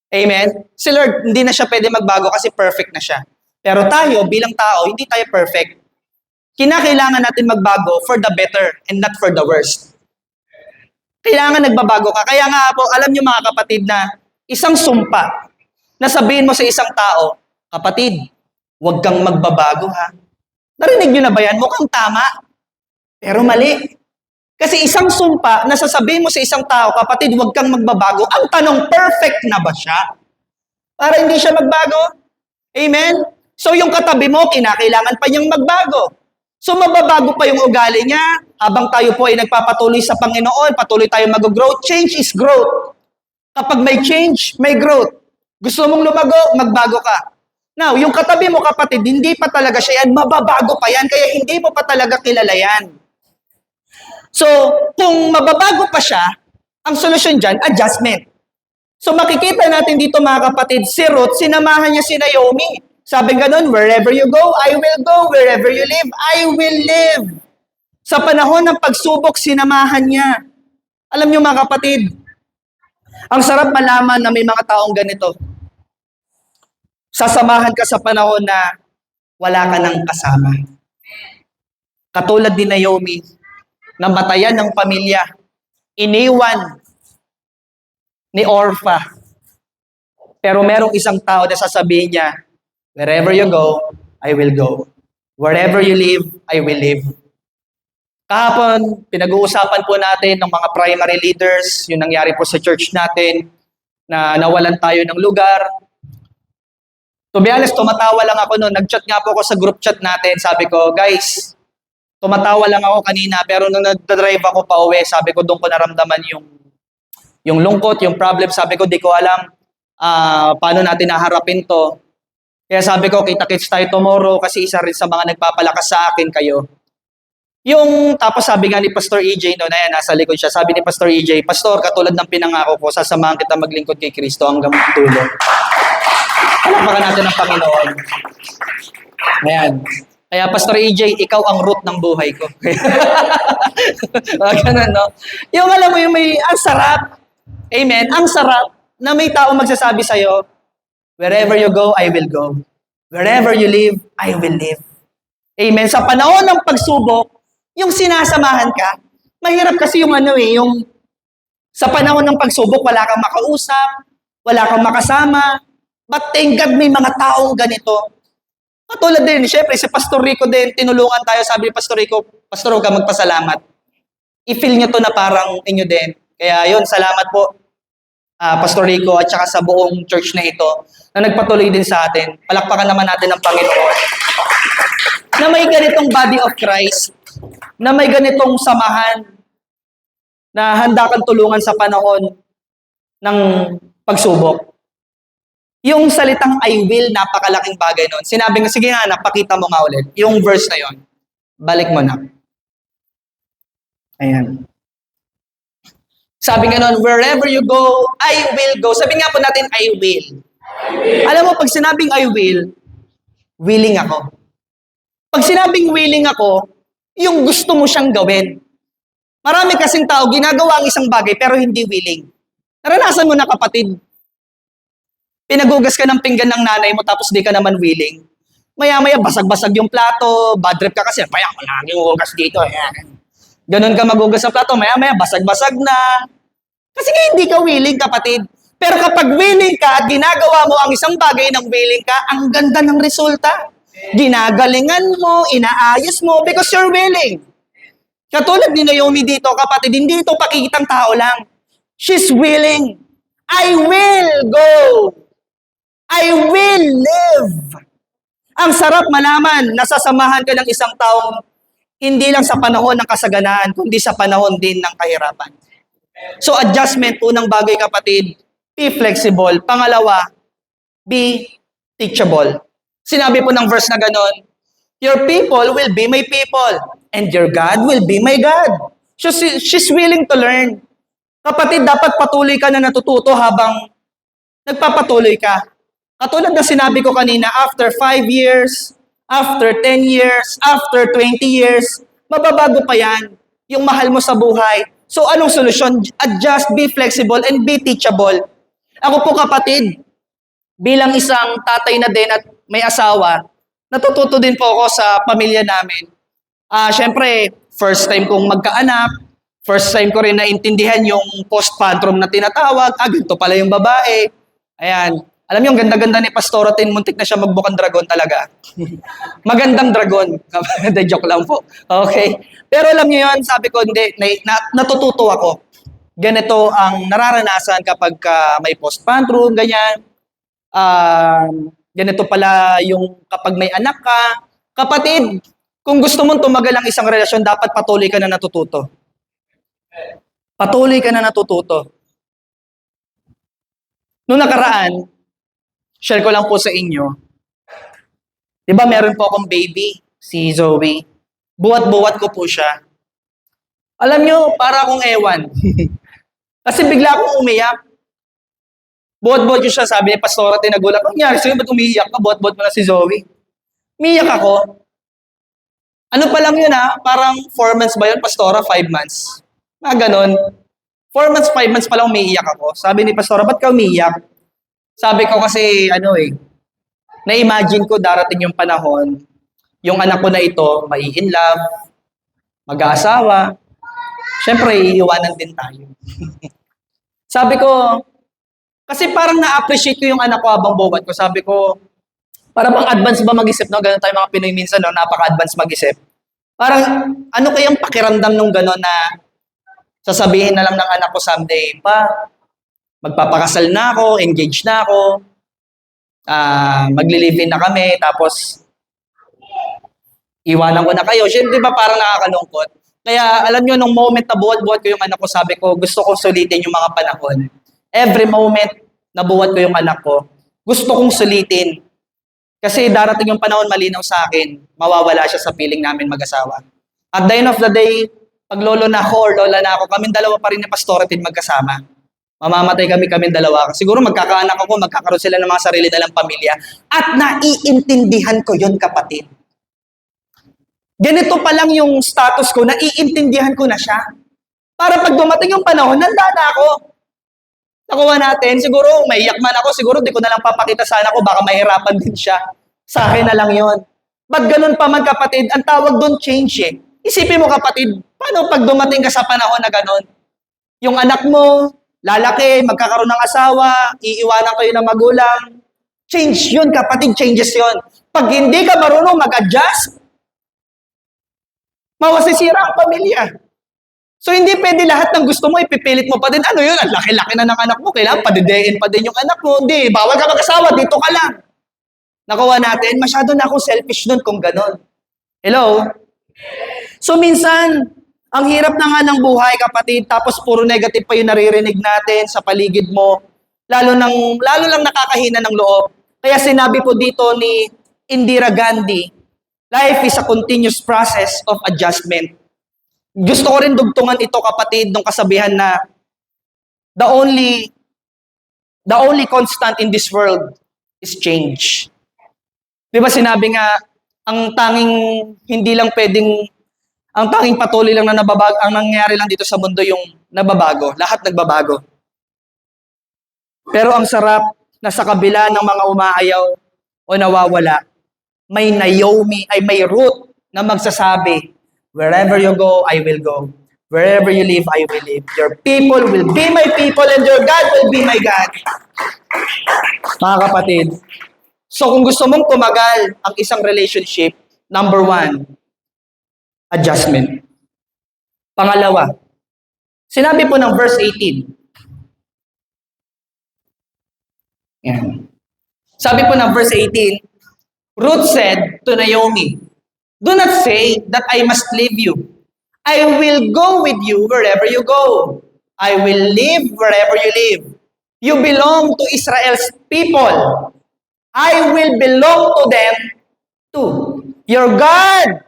Amen? Si Lord, hindi na siya pwede magbago kasi perfect na siya. Pero tayo, bilang tao, hindi tayo perfect. Kinakailangan natin magbago for the better and not for the worst. Kailangan nagbabago ka. Kaya nga po, alam niyo mga kapatid na isang sumpa na sabihin mo sa isang tao, kapatid, huwag kang magbabago ha. Narinig niyo na ba yan? Mukhang tama. Pero mali. Kasi isang sumpa na sasabihin mo sa isang tao, kapatid, huwag kang magbabago. Ang tanong, perfect na ba siya? Para hindi siya magbago? Amen? So yung katabi mo, kinakailangan pa niyang magbago. So mababago pa yung ugali niya habang tayo po ay nagpapatuloy sa Panginoon, patuloy tayo mag-grow. Change is growth. Kapag may change, may growth. Gusto mong lumago, magbago ka. Now, yung katabi mo kapatid, hindi pa talaga siya yan, mababago pa yan, kaya hindi mo pa talaga kilala yan. So, kung mababago pa siya, ang solusyon dyan, adjustment. So, makikita natin dito mga kapatid, si Ruth, sinamahan niya si Naomi. Sabi ganun, wherever you go, I will go. Wherever you live, I will live. Sa panahon ng pagsubok, sinamahan niya. Alam niyo mga kapatid, ang sarap malaman na may mga taong ganito. Sasamahan ka sa panahon na wala ka ng kasama. Katulad ni Naomi, namatayan ng pamilya, iniwan ni Orpha. Pero merong isang tao na sasabihin niya, wherever you go, I will go. Wherever you live, I will live. Kahapon, pinag-uusapan po natin ng mga primary leaders, yung nangyari po sa church natin, na nawalan tayo ng lugar. To be honest, tumatawa lang ako noon. Nag-chat nga po ako sa group chat natin. Sabi ko, guys, tumatawa lang ako kanina, pero nung nag-drive ako pa uwi, sabi ko, doon ko naramdaman yung lungkot, yung problem. Sabi ko, di ko alam paano natin naharapin to. Kaya sabi ko, kita-kits tayo tomorrow kasi isa rin sa mga nagpapalakas sa akin kayo. Tapos sabi nga ni Pastor EJ, no, na yan, nasa likod siya, sabi ni Pastor EJ, Pastor, katulad ng pinangako ko, sasamahan kita maglingkod kay Kristo hanggang dulo. Palakpakan natin ang Panginoon. Ayan. Kaya Pastor EJ, ikaw ang root ng buhay ko. Ganun, no? Yung alam mo, ang sarap. Amen? Ang sarap na may tao magsasabi sa'yo, wherever you go, I will go. Wherever you live, I will live. Amen? Sa panahon ng pagsubok, Yung sinasamahan ka. Mahirap kasi yung yung sa panahon ng pagsubok, wala kang makausap, wala kang makasama. But thank God may mga taong ganito. Katulad din, syempre, si Pastor Rico din, tinulungan tayo, sabi ni Pastor Rico, Pastor, huwag ka magpasalamat. I-feel niyo to na parang inyo din. Kaya yun, salamat po, Pastor Rico, at saka sa buong church na ito, na nagpatuloy din sa atin. Palakpakan naman natin ang Panginoon. Na may ganitong body of Christ, na may ganitong samahan, na handa kang tulungan sa panahon ng pagsubok. Yung salitang I will, napakalaking bagay nun. Sinabi nga, sige nga anak, pakita mo nga ulit. Yung verse na yon. Balik mo na. Ayan. Sabi nga nun, wherever you go, I will go. Sabi nga po natin, I will. Alam mo, pag sinabing I will, willing ako. Pag sinabing willing ako, yung gusto mo siyang gawin. Marami kasing tao, ginagawa ang isang bagay pero hindi willing. Naranasan mo na kapatid, pinagugas ka ng pinggan ng nanay mo tapos di ka naman willing. Maya-maya, basag-basag yung plato, bad trip ka kasi, paya ko lagi hugas dito. Ganun ka magugas ng plato, maya-maya, basag-basag na. Kasi nga hindi ka willing, kapatid. Pero kapag willing ka at ginagawa mo ang isang bagay ng willing ka, ang ganda ng resulta. Ginagalingan mo, inaayos mo because you're willing. Katulad ni Naomi dito, kapatid, hindi ito pakikitang tao lang. She's willing. I will go. I will live. Ang sarap malaman, nasasamahan ka ng isang taong hindi lang sa panahon ng kasaganaan, kundi sa panahon din ng kahirapan. So adjustment, unang bagay kapatid, be flexible. Pangalawa, be teachable. Sinabi po ng verse na ganon, your people will be my people, and your God will be my God. So she's willing to learn. Kapatid, dapat patuloy ka na natututo habang nagpapatuloy ka. Katulad ng sinabi ko kanina, after 5 years, after 10 years, after 20 years, mababago pa yan, yung mahal mo sa buhay. So anong solusyon? Adjust, be flexible, and be teachable. Ako po kapatid, bilang isang tatay na din at may asawa, natututo din po ako sa pamilya namin. Siyempre, first time kong magkaanak, first time ko rin naintindihan yung postpartum na tinatawag. Ganito pala yung babae. Ayan. Alam niyo, ang ganda-ganda ni Pastoratin, muntik na siya magbukang dragon talaga. Magandang dragon. Hindi, joke lang po. Okay. Pero alam niyo yun, sabi ko, hindi, natututo ako. Ganito ang nararanasan kapag may postpartum, ganyan. Ganito pala yung kapag may anak ka. Kapatid, kung gusto mong tumagal ang isang relasyon, dapat patuloy ka na natututo. Patuloy ka na natututo. Noong nakaraan, share ko lang po sa inyo. Di ba meron po akong baby, si Zoe. Buwat-buwat ko po siya. Alam nyo, para akong ewan. Kasi bigla akong umiyak. Buwat-buwat ko siya, sabi ni Pastora, tinagulat. Ang nangyari sa'yo, ba't umiiyak ka? Buwat-buwat mo na si Zoe. Umiiyak ako. Ano pa lang yun parang 4 months ba yun, Pastora? 5 months. Ganon. 4 months, 5 months pa lang umiiyak ako. Sabi ni Pastora, ba't ka umiiyak? Sabi ko kasi, na-imagine ko darating yung panahon, yung anak ko na ito, mai-in love, mag-aasawa, syempre, iiwanan din tayo. Sabi ko, kasi parang na-appreciate ko yung anak ko habang buwat ko. Sabi ko, para bang advance ba mag-isip, no? Ganun tayo mga Pinoy minsan, no? Napaka-advance mag-isip. Parang, ano kayang pakiramdam nung gano'n na sasabihin na lang ng anak ko someday, pa, magpapakasal na ako, engaged na ako, magli-live-in na kami, tapos iwanan ko na kayo. Siyempre, di ba parang nakakalungkot? Kaya alam nyo, nung moment na buhat-buhat ko yung anak ko, sabi ko, gusto kong sulitin yung mga panahon. Every moment na buhat ko yung anak ko, gusto kong sulitin. Kasi darating yung panahon malinaw sa akin, mawawala siya sa piling namin mag-asawa. At the end of the day, pag lolo na ako or lola na ako, kaming dalawa pa rin ni Pastoratin magkasama. Mamamatay kaming dalawa. Siguro magkakaanak ako, magkakaroon sila ng mga sarili nilang pamilya. At naiintindihan ko yun, kapatid. Ganito pa lang yung status ko, naiintindihan ko na siya. Para pag dumating yung panahon, nanda na ako. Nakuha natin, siguro maiyak man ako, siguro di ko na lang papakita sa anak ko, baka mahirapan din siya. Sa akin na lang yon. Ba't ganun pa man, kapatid? Ang tawag doon, change . Isipin mo kapatid, paano pag dumating ka sa panahon na gano'n? Yung anak mo, lalaki, magkakaroon ng asawa, iiwanan kayo ng magulang. Change yun kapatid, changes yun. Pag hindi ka marunong mag-adjust, mawasisira ang pamilya. So hindi pwede lahat ng gusto mo, ipipilit mo pa din. Ano yun? Ang laki-laki na ng anak mo. Kailangan padidein pa din yung anak mo. Hindi, bawal ka mag-asawa, dito ka lang. Nakuha natin, masyado na akong selfish nun kung ganon. Hello? So minsan, ang hirap na nga ng buhay kapatid, tapos puro negative pa yung naririnig natin sa paligid mo. Lalo lang nakakahina ng loob. Kaya sinabi po dito ni Indira Gandhi, life is a continuous process of adjustment. Gusto ko rin dugtungan ito kapatid nung kasabihan na the only constant in this world is change. Di ba sinabi nga, ang tanging patuloy lang na nababago, ang nangyayari lang dito sa mundo yung nababago. Lahat nagbabago. Pero ang sarap na sa kabila ng mga umaayaw o nawawala, may root na magsasabi, wherever you go, I will go. Wherever you live, I will live. Your people will be my people and your God will be my God. Mga kapatid, so kung gusto mong tumagal ang isang relationship, number 1, adjustment. Pangalawa, sinabi po ng verse 18. Yan. Sabi po ng verse 18, Ruth said to Naomi, do not say that I must leave you. I will go with you wherever you go. I will live wherever you live. You belong to Israel's people. I will belong to them too. Your God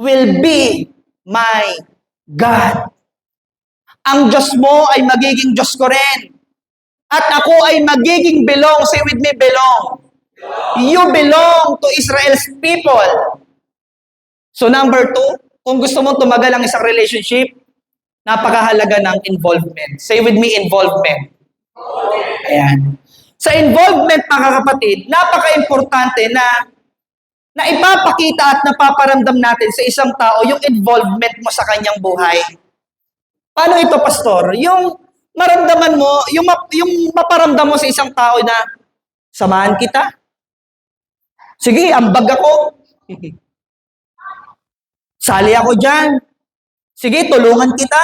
will be my God. Ang Diyos mo ay magiging Diyos ko rin. At ako ay magiging belong. Say with me, belong. You belong to Israel's people. So number 2, kung gusto mong tumagal ang isang relationship, napakahalaga ng involvement. Say with me, involvement. Ayan. Sa involvement, mga kapatid, napaka-importante na ipapakita at napaparamdam natin sa isang tao yung involvement mo sa kanyang buhay. Paano ito, pastor? Yung maramdaman mo, yung maparamdam mo sa isang tao na samahan kita. Sige, ambag ako. Sali ako dyan. Sige, tulungan kita.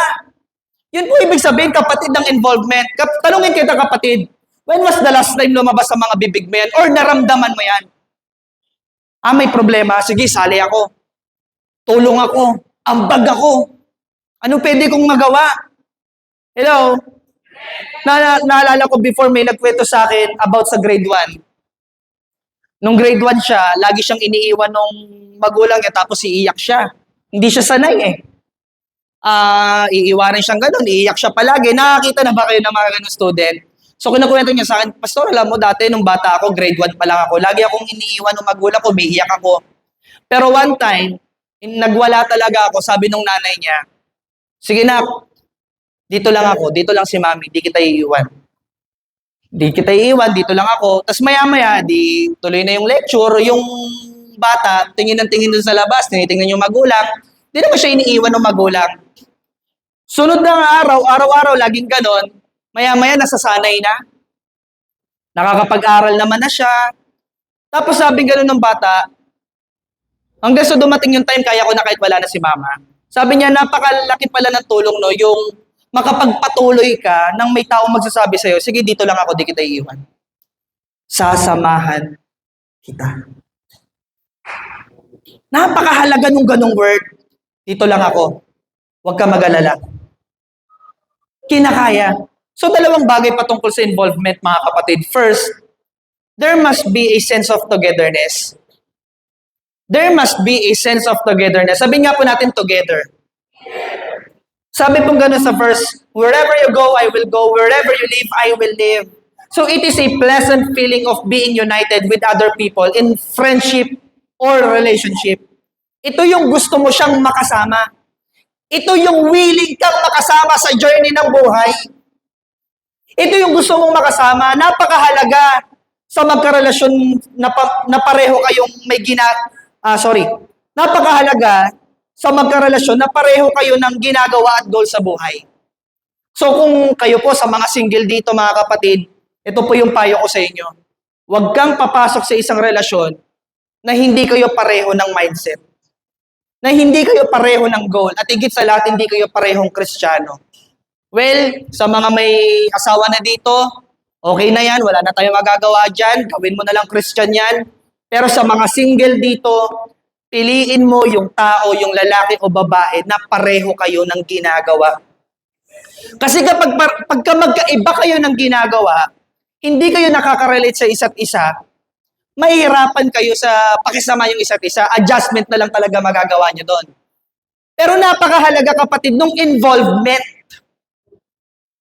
Yun po ibig sabihin, kapatid, ng involvement. Tanungin kita, kapatid, when was the last time lumabas sa mga bibig mo yan? Or naramdaman mo yan? May problema. Sige, sali ako. Tulong ako. Ambag ako. Ano pwede kong magawa? Hello? Naalala ko before may nagkwento sa akin about sa grade 1. Nung grade 1 siya, lagi siyang iniiwan ng magulang niya tapos iiyak siya. Hindi siya sanay eh. Iiwanan siyang ganun, iiyak siya palagi. Nakakita na ba kayo ng mga ganun student? So kinukwento niya sa akin, pastor, alam mo dati nung bata ako, grade 1 pa lang ako, lagi akong iniiwan ng magulang ko, umiiyak ako. Pero one time, nagwala talaga ako, sabi nung nanay niya, sige na, dito lang ako, dito lang si mami, di kita iiwan. Di kita iiwan, dito lang ako. Tapos maya-maya, di tuloy na yung lecture, yung bata, tingin ng tingin dun sa labas, tinitingnan yung magulang, di naman siya iniiwan ng magulang. Sunod na araw-araw, laging ganon, maya-maya nasasanay na. Nakakapag-aral naman na siya. Tapos sabing ganon ng bata, hanggang sa dumating yung time, kaya ko na kahit wala na si mama. Sabi niya, napakalaki pala ng tulong, no, yung makapagpatuloy ka nang may taong magsasabi sa'yo, sige, dito lang ako, di kita iiwan. Sasamahan kita. Napakahalaga nung ganong word. Dito lang ako. Huwag ka mag-alala. Kinakaya. So, dalawang bagay patungkol sa involvement, mga kapatid. First, there must be a sense of togetherness. There must be a sense of togetherness. Sabi nga po natin, together. Sabi pong gano'n sa verse, wherever you go, I will go. Wherever you live, I will live. So, it is a pleasant feeling of being united with other people in friendship or relationship. Ito yung gusto mo siyang makasama. Ito yung willing kang makasama sa journey ng buhay. Ito yung gusto mong makasama. Napakahalaga sa magkarelasyon na pareho kayong may napakahalaga sa magkarelasyon na pareho kayo ng ginagawa at goal sa buhay. So kung kayo po sa mga single dito mga kapatid, ito po yung payo ko sa inyo. Huwag kang papasok sa isang relasyon na hindi kayo pareho ng mindset. Na hindi kayo pareho ng goal. At higit sa lahat, hindi kayo parehong Kristiyano. Well, sa mga may asawa na dito, okay na yan. Wala na tayong magagawa dyan. Gawin mo na lang Christian yan. Pero sa mga single dito, piliin mo yung tao, yung lalaki o babae na pareho kayo ng ginagawa. Kasi pagka magkaiba kayo ng ginagawa, hindi kayo nakaka-relate sa isa't isa, mahihirapan kayo sa pakisama yung isa't isa. Adjustment na lang talaga magagawa nyo doon. Pero napakahalaga kapatid nung involvement.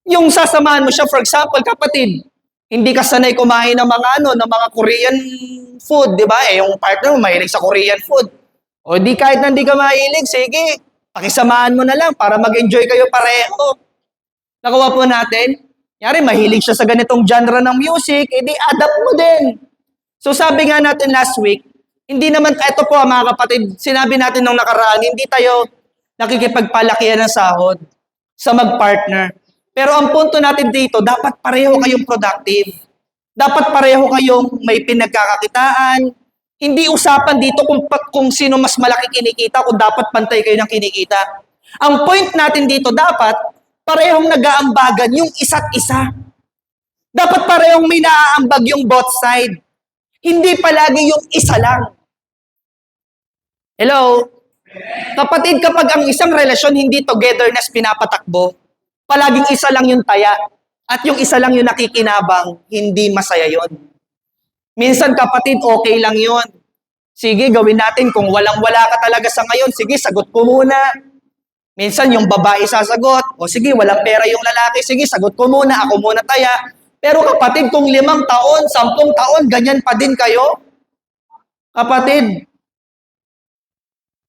Yung sasamahan mo siya, for example, kapatid, hindi ka sanay kumain ng mga Korean food, di ba? Yung partner mo mahilig sa Korean food. O di kahit na hindi ka mahilig, sige, pakisamahan mo na lang para mag-enjoy kayo pareho. Nakuha po natin, yari mahilig siya sa ganitong genre ng music, edi adapt mo din. So sabi nga natin last week, hindi naman, eto po mga kapatid, sinabi natin nung nakaraan, hindi tayo nakikipagpalakihan ng sahod sa mag-partner. Pero ang punto natin dito, dapat pareho kayong productive. Dapat pareho kayong may pinagkakakitaan. Hindi usapan dito kung sino mas malaki kinikita, kung dapat pantay kayo ng kinikita. Ang point natin dito, dapat parehong nag-aambagan yung isa't isa. Dapat parehong may naaambag yung both side. Hindi palagi yung isa lang. Hello? Kapatid, kapag ang isang relasyon hindi togetherness pinapatakbo, palaging isa lang yung taya at yung isa lang yung nakikinabang, hindi masaya yon. Minsan kapatid, okay lang yon. Sige, gawin natin. Kung walang-wala ka talaga sa ngayon, sige, sagot ko muna. Minsan yung babae sasagot, o sige, walang pera yung lalaki, sige, sagot ko muna, ako muna taya. Pero kapatid, kung 5 taon, 10 taon, ganyan pa din kayo, kapatid,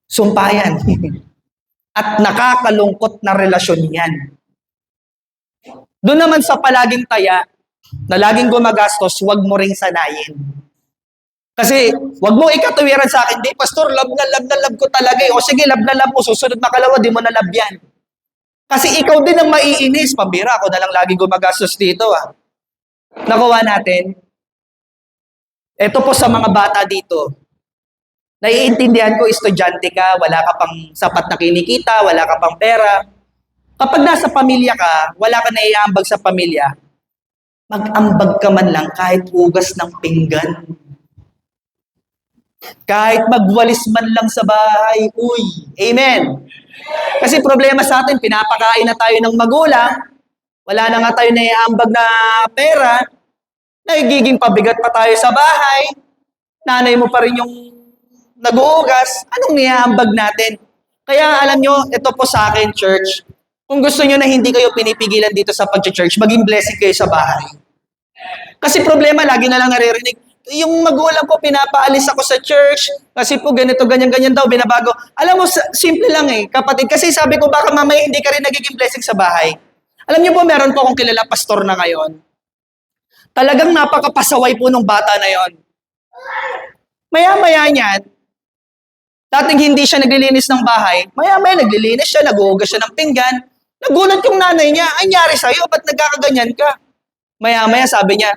sumpayan. At nakakalungkot na relasyon yan. Doon naman sa palaging taya, na laging gumagastos, huwag mo ring sanayin. Kasi, huwag mo ikatuwiran sa akin, di, pastor, love na love ko talaga. O sige, love na love mo, susunod na kalawa, di mo na love yan. Kasi ikaw din ang maiinis. Pambira, ako na lang lagi gumagastos dito. Nakuha natin. Ito po sa mga bata dito. Naiintindihan ko, estudyante ka, wala ka pang sapat na kinikita, wala ka pang pera. Kapag nasa pamilya ka, wala ka naiambag sa pamilya, mag-ambag ka man lang kahit hugas ng pinggan. Kahit magwalis man lang sa bahay, uy, amen. Kasi problema sa atin, pinapakain na tayo ng magulang, wala na nga tayo naiambag na pera, nagiging pabigat pa tayo sa bahay, nanay mo pa rin yung nag-uugas, anong naiambag natin? Kaya alam nyo, ito po sa akin, church, kung gusto nyo na hindi kayo pinipigilan dito sa pag-church, maging blessing kayo sa bahay. Kasi problema, lagi na lang naririnig, yung magulang ko, pinapaalis ako sa church, kasi po ganito, ganyan daw, binabago. Alam mo, simple lang kapatid, kasi sabi ko, baka mamaya hindi ka rin nagiging blessing sa bahay. Alam niyo po, meron po akong kilala pastor na ngayon. Talagang napakapasaway po ng bata na yon. Maya-maya niyan, dating hindi siya naglilinis ng bahay, maya-maya naglilinis siya, nag-uugas siya ng pinggan. Nagulat yung nanay niya, ay nyari sa'yo, ba't nagkakaganyan ka? Maya-maya sabi niya,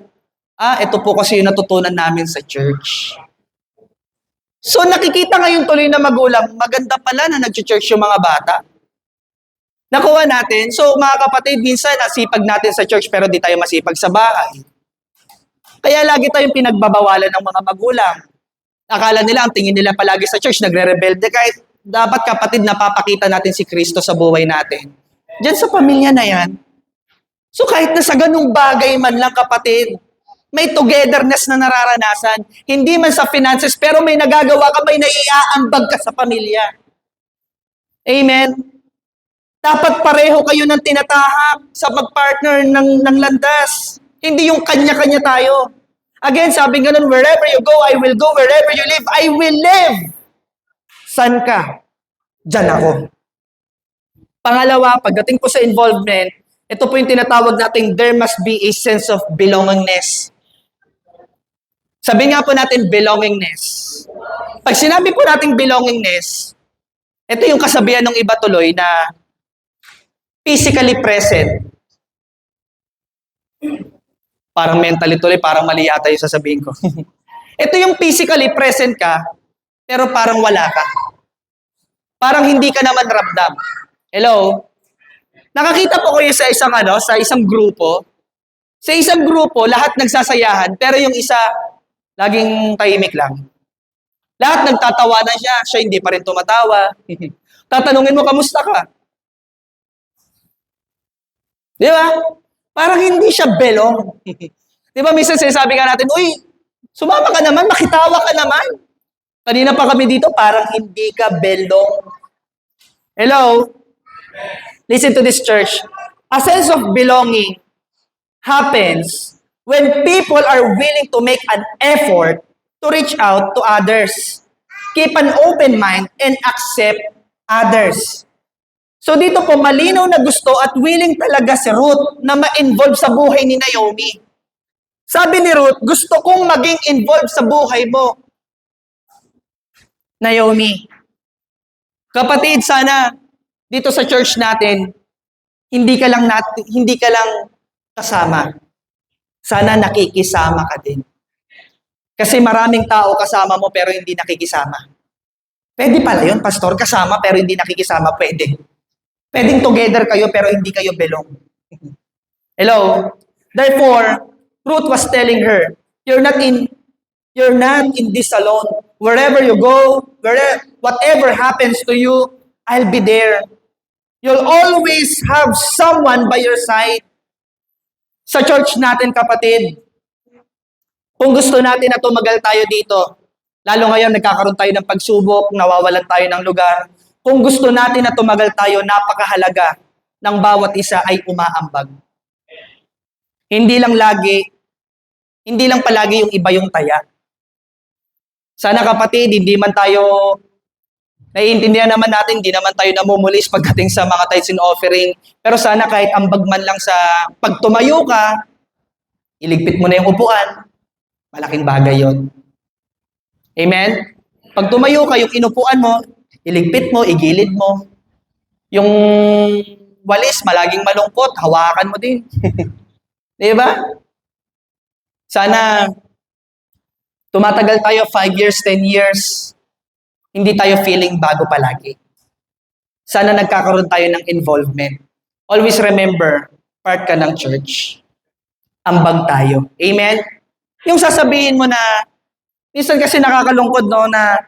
ito po kasi yung natutunan namin sa church. So nakikita ngayon tuloy na magulang, maganda pala na nag-church yung mga bata. Nakuha natin. So mga kapatid, minsan nasipag natin sa church pero di tayo masipag sa bahay. Kaya lagi tayong pinagbabawalan ng mga magulang. Akala nila, ang tingin nila palagi sa church, nagre-rebelde. Kahit dapat kapatid, napapakita natin si Kristo sa buhay natin. Diyan sa pamilya na yan. So kahit na sa ganung bagay man lang kapatid, may togetherness na nararanasan. Hindi man sa finances, pero may nagagawa ka, may naiaambag ka sa pamilya. Amen? Dapat pareho kayo ng tinatahak sa mag-partner ng landas. Hindi yung kanya-kanya tayo. Again, sabi nga nun, wherever you go, I will go. Wherever you live, I will live. San ka? Diyan ako. Pangalawa, pagdating po sa involvement, ito po yung tinatawag nating there must be a sense of belongingness. Sabi nga po natin belongingness. Pag sinabi po nating belongingness, Ito yung kasabihan ng iba tuloy na physically present. Parang mentally tuloy, parang mali yata yung sasabihin ko. Ito yung physically present ka, pero parang wala ka. Parang hindi ka naman ramdam. Hello? Nakakita po kayo sa isang grupo. Sa isang grupo, lahat nagsasayahan, pero yung isa, laging tahimik lang. Lahat nagtatawanan siya hindi pa rin tumatawa. Tatanungin mo, kamusta ka? Di ba? Parang hindi siya belong. Di ba, minsan sinasabi ka natin, uy, sumama ka naman, makitawa ka naman. Kanina pa kami dito, parang hindi ka belong. Hello? Listen to this, church. A sense of belonging happens when people are willing to make an effort to reach out to others. Keep an open mind and accept others. So dito po, malinaw na gusto at willing talaga si Ruth na ma-involve sa buhay ni Naomi. Sabi ni Ruth, gusto kong maging involved sa buhay mo, Naomi. Kapatid, sana dito sa church natin, hindi ka lang kasama. Sana nakikisama ka din. Kasi maraming tao kasama mo pero hindi nakikisama. Pwede pala yun, pastor, kasama pero hindi nakikisama, pwede. Pwedeng together kayo pero hindi kayo belong. Hello? Therefore, Ruth was telling her, you're not in this alone. Wherever you go, whatever happens to you, I'll be there. You'll always have someone by your side. Sa church natin, kapatid, kung gusto natin na tumagal tayo dito, lalo ngayon nagkakaroon tayo ng pagsubok, nawawalan tayo ng lugar, kung gusto natin na tumagal tayo, napakahalaga ng bawat isa ay umaambag. Hindi lang palagi yung iba yung taya. Sana kapatid, hindi man tayo, naiintindihan naman natin, hindi naman tayo namumulis pagdating sa mga tithes and offering. Pero sana kahit ambag man lang sa pag tumayo ka, iligpit mo na yung upuan, malaking bagay yon. Amen? Pag tumayo ka, yung inupuan mo, iligpit mo, igilid mo. Yung walis, malaging malungkot, hawakan mo din. Di ba? Sana tumatagal tayo 5 years, 10 years, hindi tayo feeling bago palagi. Sana nagkakaroon tayo ng involvement. Always remember, part ka ng church. Ambag tayo. Amen? Yung sasabihin mo na, minsan kasi nakakalungkod no, na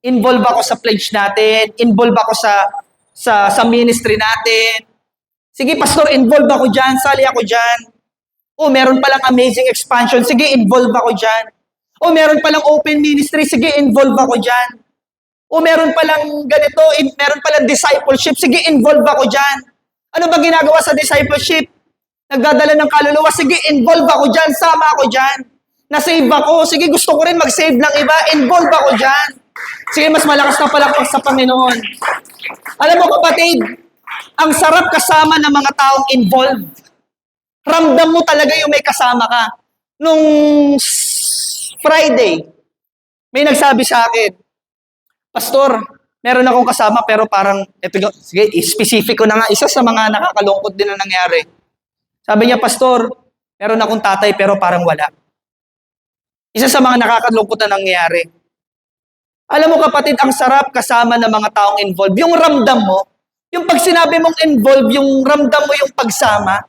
involve ako sa pledge natin, involve ako sa ministry natin. Sige, pastor, involve ako dyan, sali ako dyan. Oh, meron palang amazing expansion, sige, involve ako dyan. Oh, meron palang open ministry, sige, involve ako dyan. O meron palang ganito, meron palang discipleship, sige, involve ako dyan. Ano ba ginagawa sa discipleship? Nagdadala ng kaluluwa, sige, involve ako dyan, sama ako dyan. Na-save ako, sige, gusto ko rin mag-save ng iba, involve ako dyan. Sige, mas malakas na pala ako sa Panginoon. Alam mo kapatid, ang sarap kasama ng mga taong involved. Ramdam mo talaga yung may kasama ka. Nung Friday, may nagsabi sa akin, pastor, meron akong kasama pero parang, sige, specific ko na nga, isa sa mga nakakalungkot din na nangyari. Sabi niya, pastor, meron akong tatay pero parang wala. Isa sa mga nakakalungkot na nangyari. Alam mo kapatid, ang sarap kasama ng mga taong involved. Yung ramdam mo, yung pag sinabi mong involved, yung ramdam mo yung pagsama,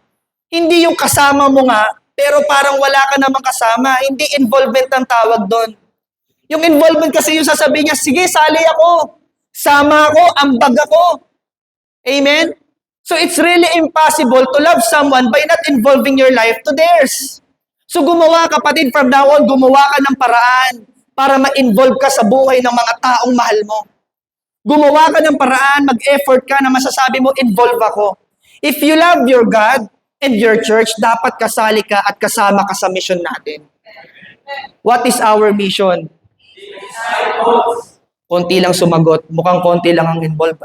hindi yung kasama mo nga, pero parang wala ka namang kasama. Hindi involvement ang tawag doon. Yung involvement kasi yung sasabihin niya, sige, sali ako, sama ako, ambag ako. Amen? So it's really impossible to love someone by not involving your life to theirs. So gumawa kapatid, from now on, gumawa ka ng paraan para ma-involve ka sa buhay ng mga taong mahal mo. Gumawa ka ng paraan, mag-effort ka na masasabi mo, involve ako. If you love your God and your church, dapat kasali ka at kasama ka sa mission natin. What is our mission? Konti lang sumagot. Mukhang konti lang ang involved.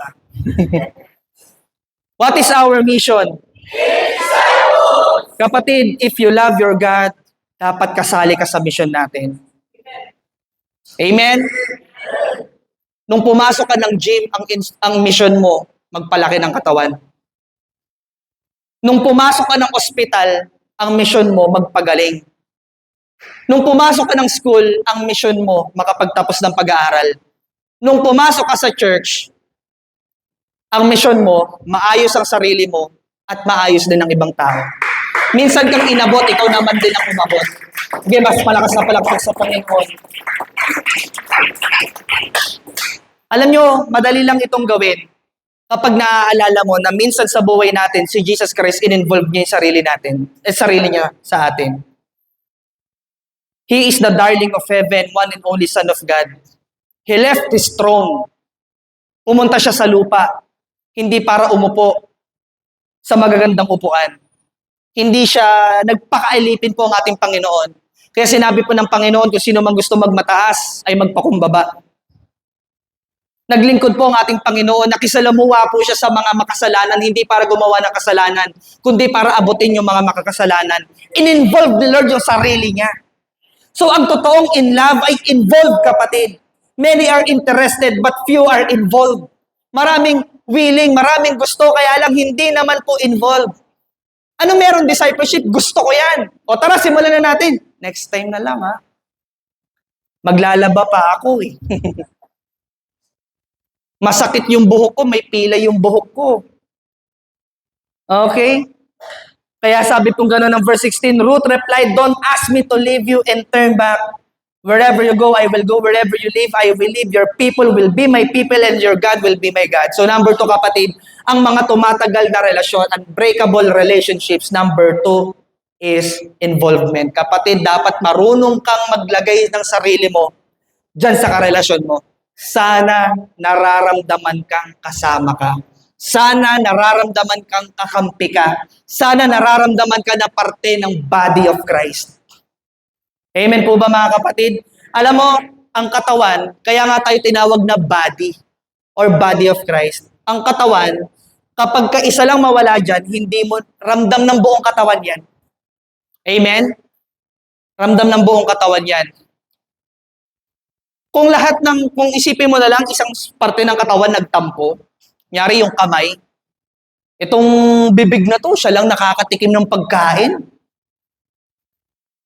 What is our mission? Kapatid, if you love your God, dapat kasali ka sa mission natin. Amen? Nung pumasok ka ng gym, ang mission mo, magpalaki ng katawan. Nung pumasok ka ng ospital, ang mission mo, magpagaling. Nung pumasok ka ng school, ang mission mo, makapagtapos ng pag-aaral. Nung pumasok ka sa church, ang mission mo, maayos ang sarili mo at maayos din ang ibang tao. Minsan kang inabot, ikaw naman din ang umabot. Okay, mas malakas na palakpak sa Panginoon. Alam nyo, madali lang itong gawin kapag naaalala mo na minsan sa buhay natin, si Jesus Christ in-involve niya yung sarili niya sa atin. He is the darling of heaven, one and only Son of God. He left His throne. Pumunta siya sa lupa, hindi para umupo sa magagandang upuan. Hindi siya nagpakailipin po ang ating Panginoon. Kaya sinabi po ng Panginoon, kung sino man gusto magmataas, ay magpakumbaba. Naglingkod po ang ating Panginoon, nakisalamuha po siya sa mga makasalanan, hindi para gumawa ng kasalanan, kundi para abutin yung mga makakasalanan. In-involve ni Lord yung sarili niya. So ang totoong in love ay involved, kapatid. Many are interested but few are involved. Maraming willing, maraming gusto, kaya lang hindi naman po involved. Ano meron discipleship? Gusto ko yan. O tara, simulan na natin. Next time na lang, ha? Maglalaba pa ako, eh. Masakit yung buhok ko, may pila yung buhok ko. Okay? Kaya sabi pong gano'n ng verse 16, Ruth replied, "Don't ask me to leave you and turn back. Wherever you go, I will go. Wherever you live, I will live. Your people will be my people and your God will be my God." So number 2, kapatid, ang mga tumatagal na relasyon, unbreakable relationships, number 2 is involvement. Kapatid, dapat marunong kang maglagay ng sarili mo dyan sa karelasyon mo. Sana nararamdaman kang kasama ka. Sana nararamdaman kang kakampi ka. Sana nararamdaman ka na parte ng body of Christ. Amen po ba, mga kapatid? Alam mo, ang katawan, kaya nga tayo tinawag na body or body of Christ. Ang katawan, kapag kaisa lang mawala dyan, hindi mo ramdam ng buong katawan yan. Amen? Ramdam ng buong katawan yan. Kung isipin mo na lang, isang parte ng katawan nagtampo, nyari yung kamay, itong bibig na to, siya lang nakakatikim ng pagkain.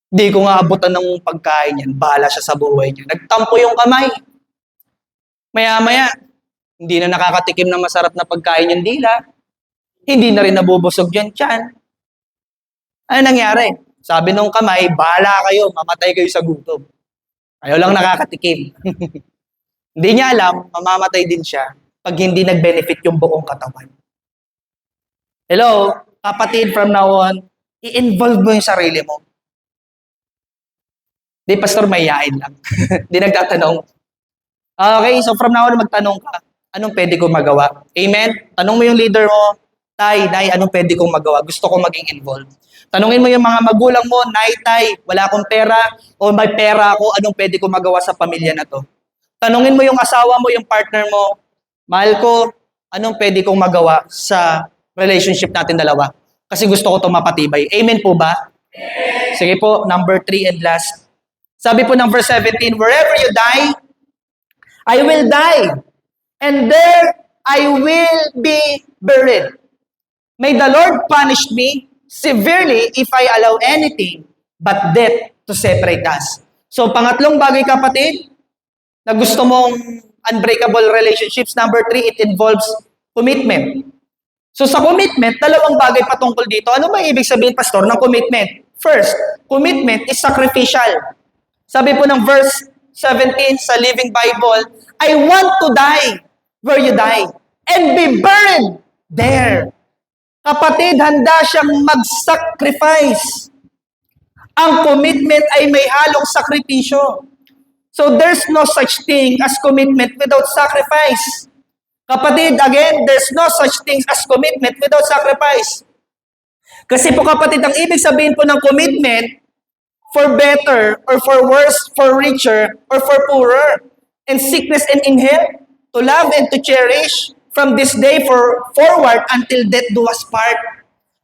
Di ko nga abutan ng pagkain yan, bahala siya sa buhay niya. Nagtampo yung kamay. Maya-maya, hindi na nakakatikim ng masarap na pagkain yung dila. Hindi na rin nabubusog yung tiyan. Ano nangyari? Sabi nung kamay, bahala kayo, mamatay kayo sa gutom. Ayaw lang nakakatikim. Hindi niya alam, mamamatay din siya pag hindi nag-benefit yung buong katawan. Hello, kapatid, from now on, i-involve mo yung sarili mo. Di, pastor, mayayain lang. Di nagtatanong. Okay, so from now on, magtanong ka, anong pwede kong magawa? Amen? Tanong mo yung leader mo, Tay, anong pwede kong magawa? Gusto kong maging involved. Tanungin mo yung mga magulang mo, Tay, wala akong pera, o may pera ako, anong pwede kong magawa sa pamilya na to? Tanungin mo yung asawa mo, yung partner mo, mahal ko, anong pwede kong magawa sa relationship natin dalawa? Kasi gusto ko ito mapatibay. Amen po ba? Amen. Sige po, number 3 and last. Sabi po ng verse 17, "Wherever you die, I will die, and there I will be buried. May the Lord punish me severely if I allow anything but death to separate us." So, pangatlong bagay, kapatid, na gusto mong unbreakable relationships, number 3, it involves commitment. So, sa commitment, dalawang bagay patungkol dito. Ano ba ibig sabihin, pastor, ng commitment? First, commitment is sacrificial. Sabi po ng verse 17 sa Living Bible, "I want to die where you die and be buried there." Kapatid, handa siyang mag-sacrifice. Ang commitment ay may halong sakripisyo. So there's no such thing as commitment without sacrifice. Kapatid, again, there's no such thing as commitment without sacrifice. Kasi po, kapatid, ang ibig sabihin po ng commitment, for better or for worse, for richer or for poorer, in sickness and in health, to love and to cherish, from this day forward until death do us part.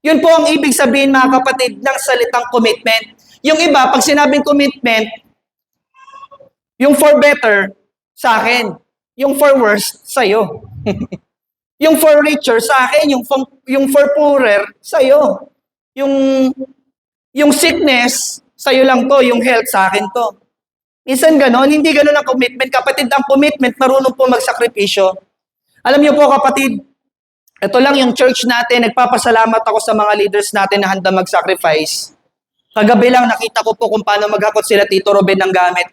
Yun po ang ibig sabihin, mga kapatid, ng salitang commitment. Yung iba, pag sinabing commitment, yung for better, sa akin. Yung for worse, sa'yo. Yung for richer, sa akin. Yung for poorer, sa'yo. Yung, yung sickness, sa'yo lang to. Yung health, sa akin to. Minsan ganon, hindi ganon ang commitment. Kapatid, ang commitment, marunong po magsakripisyo. Alam niyo po kapatid, ito lang yung church natin, nagpapasalamat ako sa mga leaders natin na handa mag-sacrifice. Kagabi lang nakita ko po kung paano maghakot sila Tito Ruben ng gamit.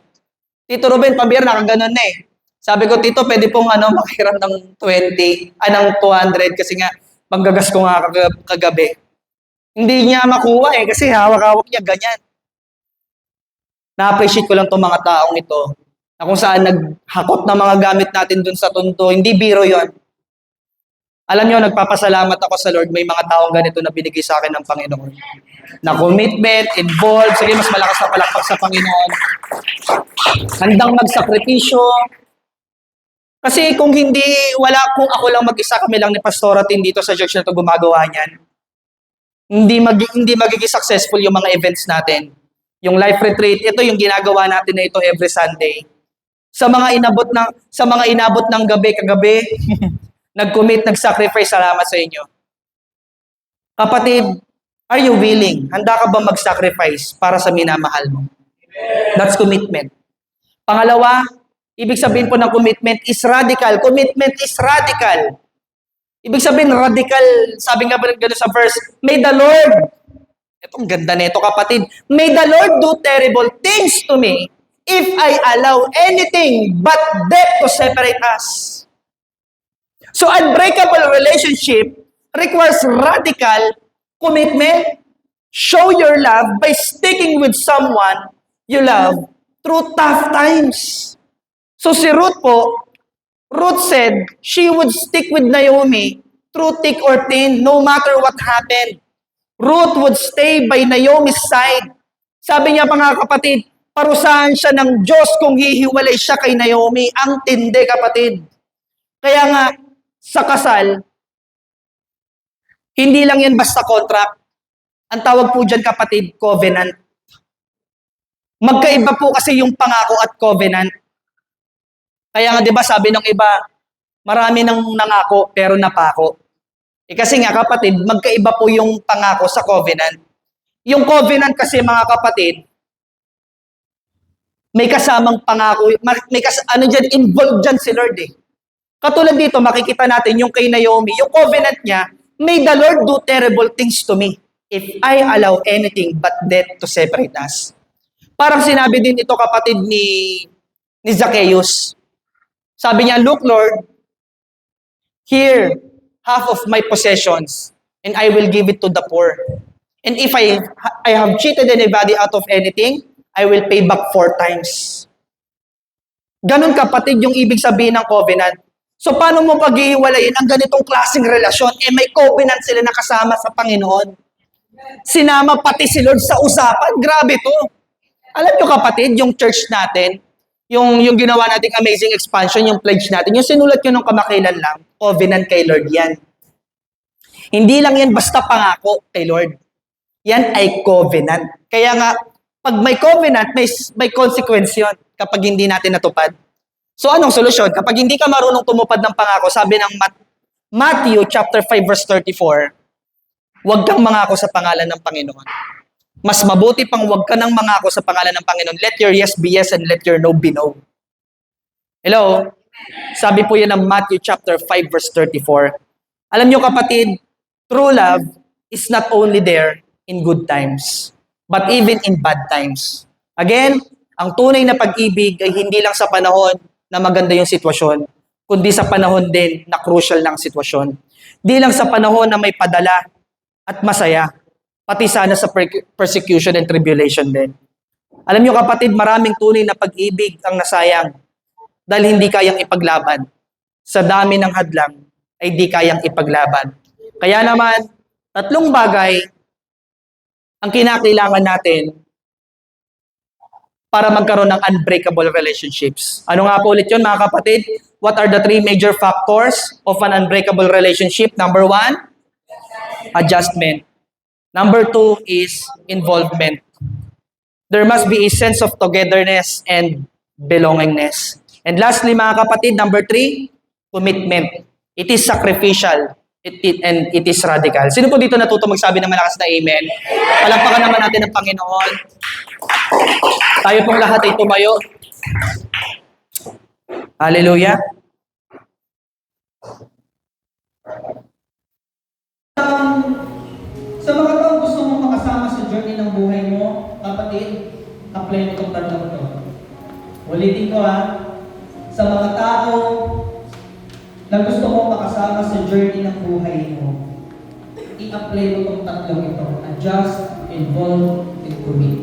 Tito Ruben, pambira, nakaganon na eh. Sabi ko, Tito, pwede pong makiram ng 200 kasi nga, panggagas ko nga kagabi. Hindi niya makuha eh, kasi hawak-hawak niya, ganyan. Na-appreciate ko lang itong mga taong ito, na kung saan naghakot ng mga gamit natin dun sa tunto, hindi biro yon. Alam niyo, nagpapasalamat ako sa Lord, may mga taong ganito na binigay sa akin ng Panginoon. Na commitment, involved, sige, mas malakas na palakpak sa Panginoon. Handang magsakripisyo. Kasi kung kung ako lang mag-isa, kami lang ni Pastora Tin dito sa church na ito gumagawa niyan, hindi magiging successful yung mga events natin. Yung life retreat, ito yung ginagawa natin na ito every Sunday. Sa mga inabot ng gabi kagabi, nag-commit, nag-sacrifice, salamat sa inyo. Kapatid, are you willing? Handa ka ba mag-sacrifice para sa minamahal mo? That's commitment. Pangalawa, ibig sabihin po ng commitment is radical. Commitment is radical. Ibig sabihin, radical, sabi nga ba gano'n sa verse, may the Lord, itong ganda nito kapatid, may the Lord do terrible things to me if I allow anything but death to separate us. So unbreakable relationship requires radical commitment. Show your love by sticking with someone you love through tough times. So si Ruth said she would stick with Naomi through thick or thin, no matter what happened. Ruth would stay by Naomi's side. Sabi niya pa nga kapatid, parusahan siya ng Diyos kung hihiwalay siya kay Naomi. Ang tindi kapatid. Kaya nga, sa kasal, hindi lang yan basta contract. Ang tawag po dyan kapatid, covenant. Magkaiba po kasi yung pangako at covenant. Kaya nga 'di ba sabi ng iba, marami nang nangako pero napako. Kasi nga kapatid, magkaiba po yung pangako sa covenant. Yung covenant kasi mga kapatid, may kasamang pangako, involved dyan si Lord eh. Katulad dito, makikita natin yung kay Naomi, yung covenant niya, may the Lord do terrible things to me if I allow anything but death to separate us. Parang sinabi din ito kapatid ni Zacchaeus. Sabi niya, look Lord, here, half of my possessions, and I will give it to the poor. And if I have cheated anybody out of anything, I will pay back 4 times. Ganon kapatid yung ibig sabihin ng covenant. So paano mo paghihiwalayin ang ganitong klaseng relasyon? May covenant sila nakasama sa Panginoon. Sinama pati si Lord sa usapan. Grabe to. Alam nyo kapatid, yung church natin, yung ginawa nating amazing expansion, yung pledge natin, yung sinulat nyo nung kamakailan lang, covenant kay Lord yan. Hindi lang yan basta pangako kay Lord. Yan ay covenant. Kaya nga, pag may covenant, may consequence yun kapag hindi natin natupad. So anong solusyon? Kapag hindi ka marunong tumupad ng pangako, sabi ng Matthew chapter 5 verse 34, huwag kang mangako sa pangalan ng Panginoon. Mas mabuti pang huwag ka nang mangako sa pangalan ng Panginoon. Let your yes be yes and let your no be no. Hello? Sabi po yan ng Matthew chapter 5 verse 34. Alam nyo kapatid, true love is not only there in good times, but even in bad times. Again, ang tunay na pag-ibig ay hindi lang sa panahon na maganda yung sitwasyon, kundi sa panahon din na crucial ng sitwasyon. Di lang sa panahon na may padala at masaya, pati sana sa persecution and tribulation din. Alam nyo kapatid, maraming tunay na pag-ibig ang nasayang dahil hindi kayang ipaglaban. Sa dami ng hadlang ay di kayang ipaglaban. Kaya naman, 3 bagay ang kinakailangan natin para magkaroon ng unbreakable relationships. Ano nga po ulit yun mga kapatid? What are the 3 major factors of an unbreakable relationship? Number 1, adjustment. Number 2 is involvement. There must be a sense of togetherness and belongingness. And lastly, mga kapatid, number 3, commitment. It is sacrificial. And it is radical. Sino po dito natuto magsabi ng malakas na amen? Palakpakan naman natin ang Panginoon. Tayo pong lahat ay tumayo. Hallelujah. Sa mga taong gusto mong makasama sa journey ng buhay mo, kapatid, apply mo itong tatlong to. Ulitin ko sa mga tao na gusto mong makasama sa journey ng buhay mo, i-apply mo itong tatlong ito. Adjust, involve, and commit.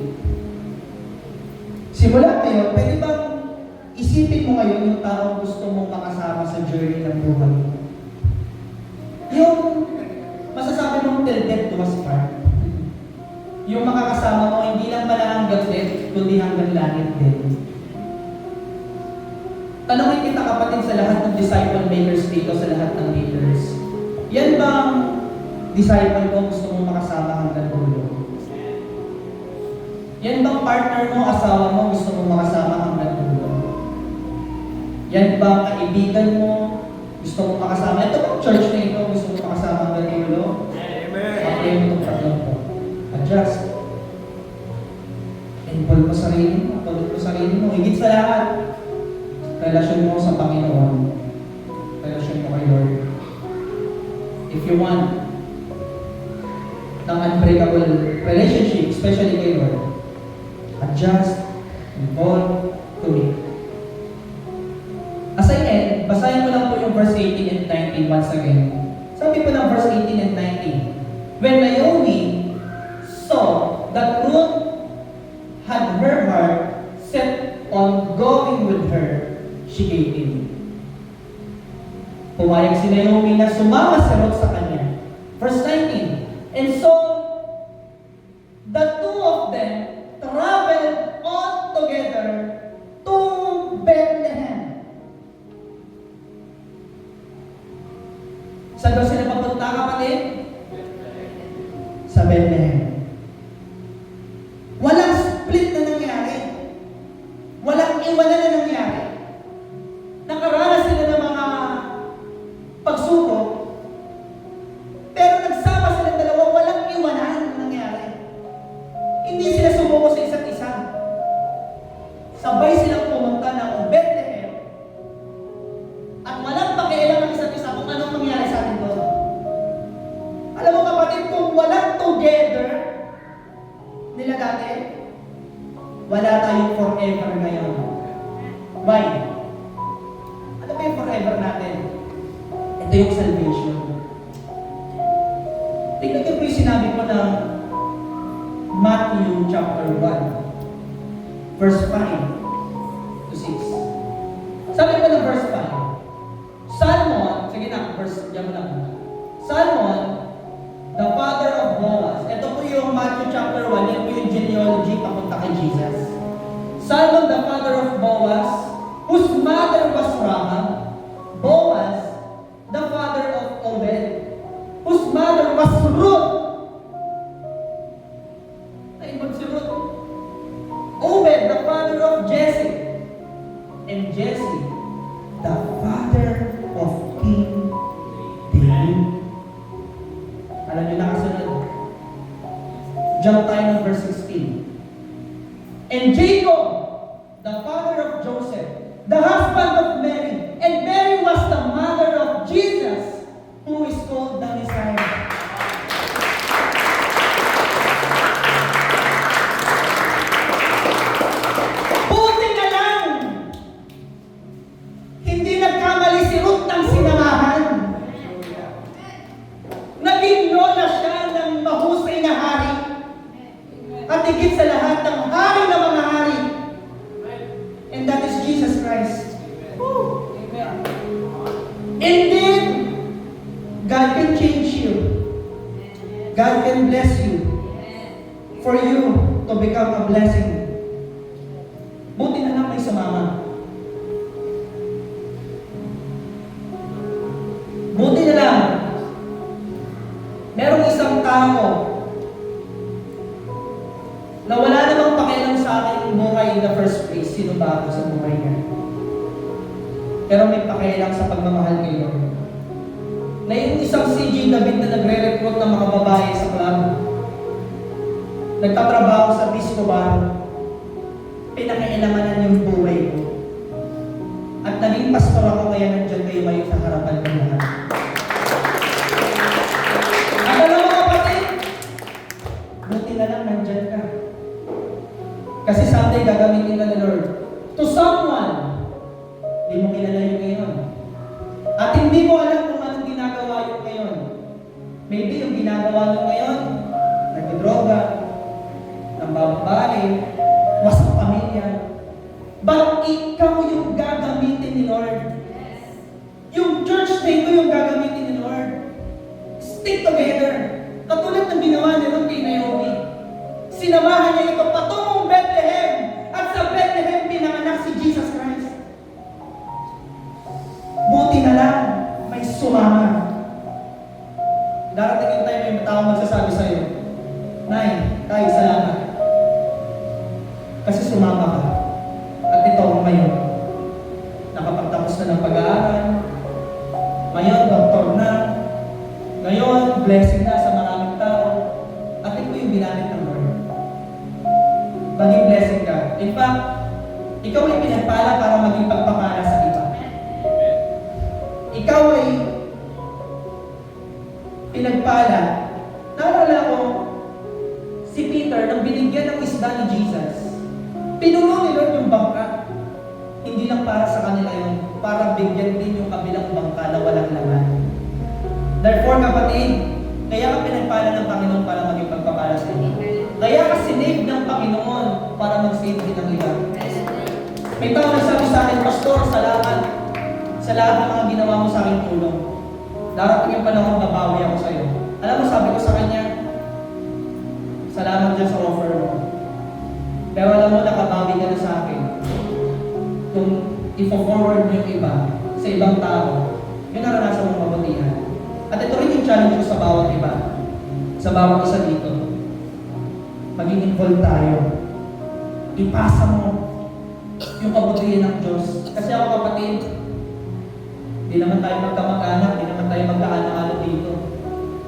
Simula ngayon, pwede bang isipin mo ngayon yung taong gusto mong makasama sa journey ng buhay mo? Yung masasabi mong till death do us part. Yung makakasama mo, hindi lang pala hanggang death, kundi hanggang langit din. Tanungin kita kapatid sa lahat ng disciple makers dito, sa lahat ng leaders. Yan bang disciple ko gusto mong makasama hanggang dulo? Yan bang partner mo, asawa mo gusto mong makasama hanggang dulo? Yan bang kaibigan mo gusto mong makasama? Ito bang church na ito gusto mong makasama hanggang dulo? Amen. Apply mo itong tatlong po. Adjust. Involve mo sarili mo. Tulog mo sarili mo. Higit sa lahat, relasyon mo sa Panginoon. Relasyon mo kay Lord. If you want ng unbreakable relationship, especially kay Lord, adjust, involve, commit. As I end, basahin ko lang po yung verse 18 and 19 once again. Sabi po ng verse 18 and 19, when Naomi saw that Ruth had her heart set on going with her, she gave in. Pumayag si Naomi na sumama si Ruth sa kanya. Verse 19, and so the two of them traveled on together to Bethlehem. Saan daw sila papunta, kapatid? Sa Bethlehem. Walang split na nangyari. Walang iwanan na nangyari. Nakaranas sila ng mga pagsubok, pero nagsama sila dalawa, walang iwanan na nangyari. Hindi sila sumuko sa isa't isa. Sabay silang pumunta ng Bethlehem at walang pakialam ng isa't isa kung anong mangyari sa atin doon. Alam mo kapatid, kung walang together nila dati, wala tayong forever ngayon. Why? Ano ba yung forever natin? Ito yung salvation. Tingnan niyo po yung sinabi ko ng Matthew chapter 1, verse 5 to 6. Sabi ko ng verse 5, Salmon, sige na, verse, diyan mo na muna. Salmon, the father of Boaz. Ito po yung Matthew chapter 1, yan po yung genealogy papunta kay Jesus. Salmon, the father of Boaz, whose mother was Rahab. Boaz, the father of Obed, whose mother was Ruth. Naibag si Ruth. Obed, the father of Jesse. And Jesse, the father of King David. Alam niyo na kasunod. Jump tayo ng verse 16. And Jacob, the father of Joseph, the husband of Mary, and Mary was the mother of Jesus, who is called the Messiah. Buti na lang, hindi nagkamali si Ruth ng sinamahan. Naging lola siya ng mahusay na hari. At higit sa lahat ng hari ng mga hari. And that is Jesus Christ. Amen. Indeed, God can change you. God can bless you. For you to become a blessing. Buti na lang may sumama. Buti na lang. Merong isang tao na wala namang pakialam sa aking buhay in the first place. Sino ba ako sa buhay niya? pero may pakialam sa pagmamahal kay Lord. Na yung isang CJ David na nagre-recruit ng mga babae sa club, nagtatrabaho sa disco bar, pinakailanganan yung buhay ko. At naging pastor ako, kaya nandiyan kayo ngayon sa harapan ng lahat. At alam mo kapatid, buti na lang nandiyan ka. Kasi someday gagamitin ka ni Lord to someone hindi mo kilala yung ngayon. At hindi mo alam kung anong ginagawa yung ngayon. Maybe yung ginagawa nyo ngayon, nagdodroga, nambabali, wasak pamilya. But ikaw yung gagamitin ni Lord. Yung church na ito yung gagamitin ni Lord. Stick together. Katulad ng ginawa ni Lord kay Naomi. Sinamahan niya ito patungong Bethlehem. At sa Bethlehem pinanganak si Jesus Christ. Buti na lang, may sumama. Darating yung time yung tao magsasabi sa'yo, Nay, Tay, salamat. Kasi sumama ka. At ito ngayon, nakapagtapos na ng pag-aaral. Ngayon, doktor na. Ngayon, blessing na sa maraming tao. At ito yung ginamit ng Lord. Maging blessing ka. In fact, ikaw ay pinagpala para maging pagpapala sa iba. Ikaw ay pinagpala. Naalala ko, si Peter, nang binigyan ng isda ni Jesus, pinuno ni Lord yung bangka. Hindi lang para sa kanila yun, para bigyan din yung kabilang bangka na walang laman. Therefore, kapatid, kaya ka pinagpala ng Panginoon para maging pagpapala sa iba. Kaya ka sinave ng Panginoon para mag-save din ng iba. May tao nagsabi sa akin, Pastor, salamat sa lahat ng mga ginawa mo sa akin tulong. Darating yung panahon, babawi ako sa iyo. Alam mo, sabi ko sa kanya, salamat dyan sa offer mo. Pero alam mo, nakabawi ka na sa akin. Kung i-forward mo yung iba sa ibang tao, yun naranasan mong mabutihan. At ito rin yung challenge ko sa bawat iba. Sa bawat isa dito. Maging involved tayo. Ipasa mo yung kabutihan ng Diyos. Kasi ako kapatid, di naman tayo magkamag-anak, di naman tayo magkaanak-anak dito.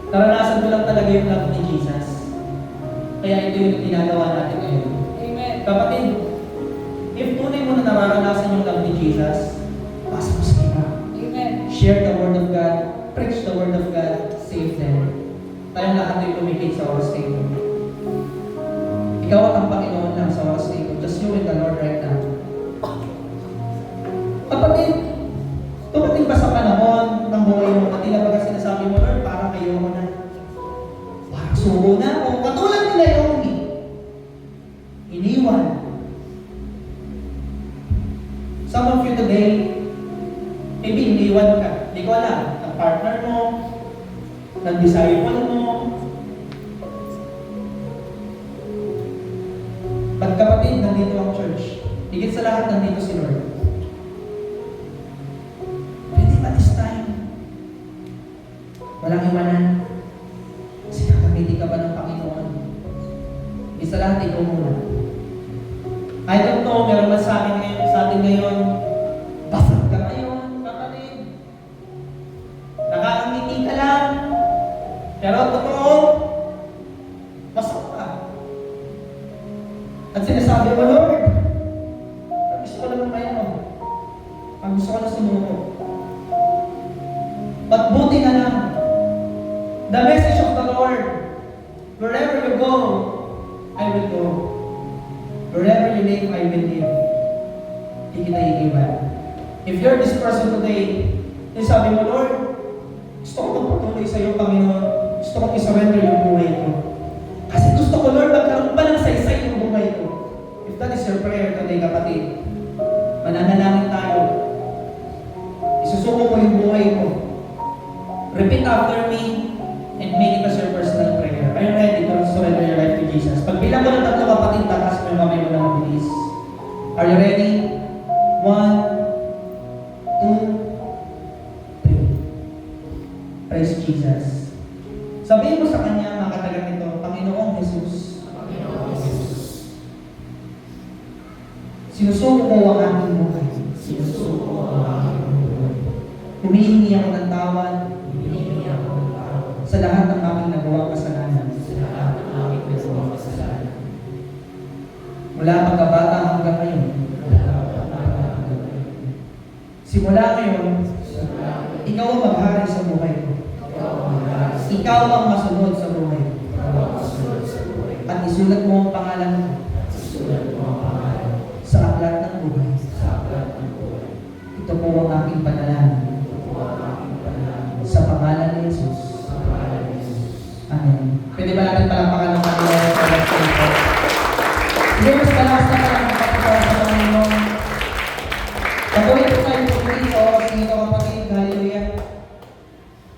Naranasan ko lang talaga yung love ni Jesus. Kaya ito yung ginagawa natin ngayon. Amen. Kapatid, if tunay mo na nararanasan yung love ni Jesus, pasa mo sa iba. Amen. Share the Word of God, preach the Word of God, save them. Tayong lahat ay kumikit sa oras na ito. Ikaw at ang Panginoon lang sa oras na ito. Just you and the Lord right now. Kapatid, tumating ba sa panahon ng buhay mo na tila baga sinasabi mo, Lord, parang kayo mo na. Parang sugo na ako. Katulad nila yung iniwan. Some of you today, maybe iniwan ka. Hindi ko alam. Ang partner mo, ng disciple mo. But kapatid, nandito ang church. Higit sa lahat, nandito si Lord. Pwede ba this time? Walang iwanan. Kasi kakamitin ka ba ng Panginoon? Higit sa lahat, ikaw muna. I don't know, meron ba sa atin ngayon, basag ka ngayon, kapatid. Nakakangiti ka lang. Pero totoo, basag ka. At sinasabi mo, Lord, gusto ko lang naman yan. Ang gusto ko na sumuko. But buti na lang, the message of the Lord, wherever you go, I will go. Wherever you live, I will live. Hindi kita iiwan. If you're this person today, sabi mo, Lord, gusto ko magpatuloy sa iyo, Panginoon. Gusto ko i-surrender yung buhay ko. Kasi gusto ko, Lord, magkaroon pa ng saysay yung buhay ko. If that is your prayer today, kapatid, mananalangin tayo. Isusuko mo yung buhay mo. Repeat after me and make it as your personal prayer. Are you ready to surrender your life to Jesus? Pag bilang ko ng 3 kapatid, takas mo yung kamay mo ng mabilis. Are you ready? 1, 2, 3. Praise Jesus. Sabihin mo sa Kanya, mga katagang nito, Panginoong Jesus. Sinusuko ko ang aking buhay. Sinusuko ko ang aking buhay. Humihingi ako ng tawad sa lahat ng aking nagawang kasalanan. Mula pagkabata hanggang ngayon. Simula ngayon, ikaw ang maghari sa buhay ko. Ikaw ang masunod sa buhay ko. At isulat mo ang pangalan ko sa aklat ng buhay. Ito po ang aking panalangin. Sa pangalan ni Jesus. Amen. Pwede ba natin palakpakan ng Panginoon sa lahat ng ito? Hindi mas malakas na palakpakan sa Panginoon. Patuloy po tayo po dito, dito kapatid, hallelujah.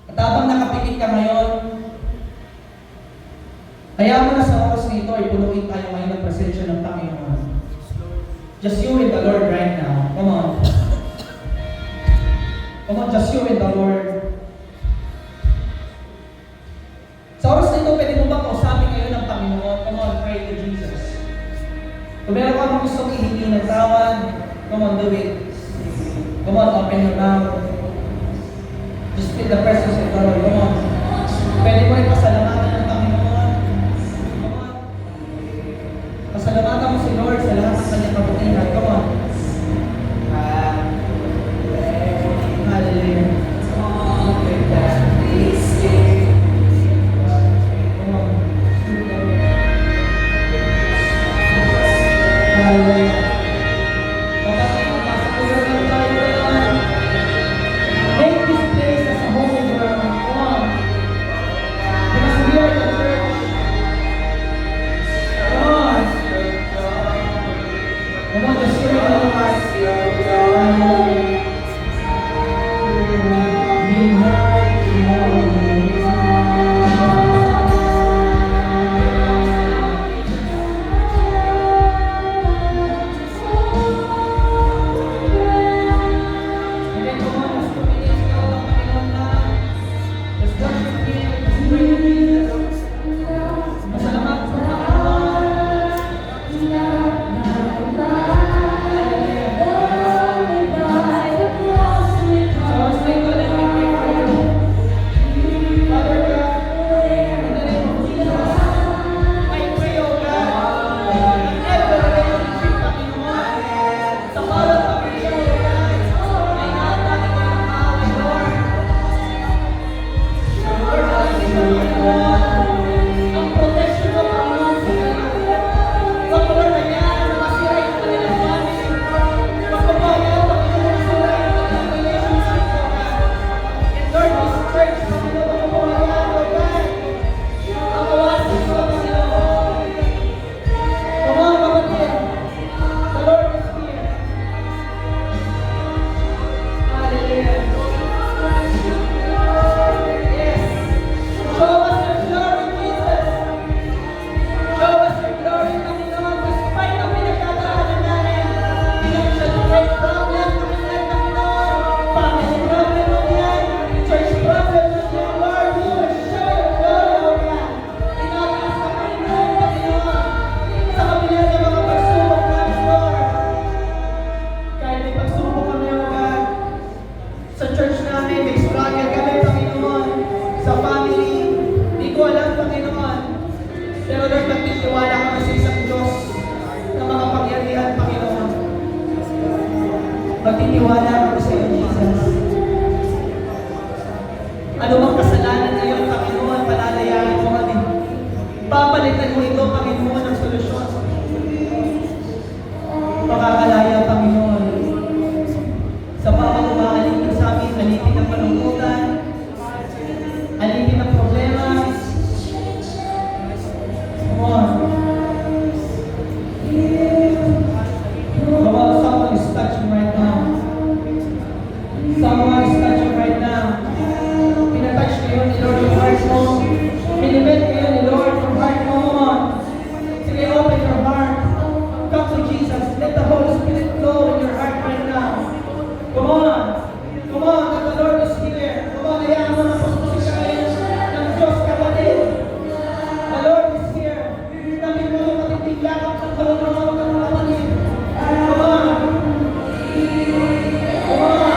At habang nakapikit ka ngayon, hayaan mo na sa oras nito ay punuin tayo ngayon ng presensya ng Panginoon. Just you and the Lord right now. Come on. Come on, just you and the Lord. Sa oras nito, pwede mo ba kausapin ngayon ng Panginoon? Come on, pray to Jesus. Kung meron ka mong gustong ihingi ng tawad, come on, do it. Come on, open your mouth. Just feel the presence of the Lord. Come on. Pwede mo rin pasalamatan ng Panginoon. Come on. Pasalamatan mo si Lord sa lahat ng kanyang kabutihan. Come on. Hallelujah. Hallelujah. Make this place as a home of your own. Come on. Because we are the church. Come on. Come on, just hear the Lord. Magtitiwala ako sa iyo, Jesus. Ano bang kasalanan ngayon, Panginoon, palalayain mo kami. Papalitan mo ito, Panginoon, ng solusyon. Makakalaya, Panginoon. Sa bawat umaalipin sa amin, alipin ng malungkutan, alipin ng problema. Come on. Come on, someone is touching right now. Someone is touching right now. Pinatouch kayo ni Lord yung heart mo. Pinibet kayo ni Lord yung heart mo. Come on. Sige, open your heart. Come to Jesus. Let the Holy Spirit flow in your heart right now. Come on. Come on, that the Lord is here. Come on, hayaan mo na puspusik ka ngayon ng Diyos, kapatid. The Lord is here. Namin mo yung matitigyakap ng kalunod ng kapatid. Come on. Come on.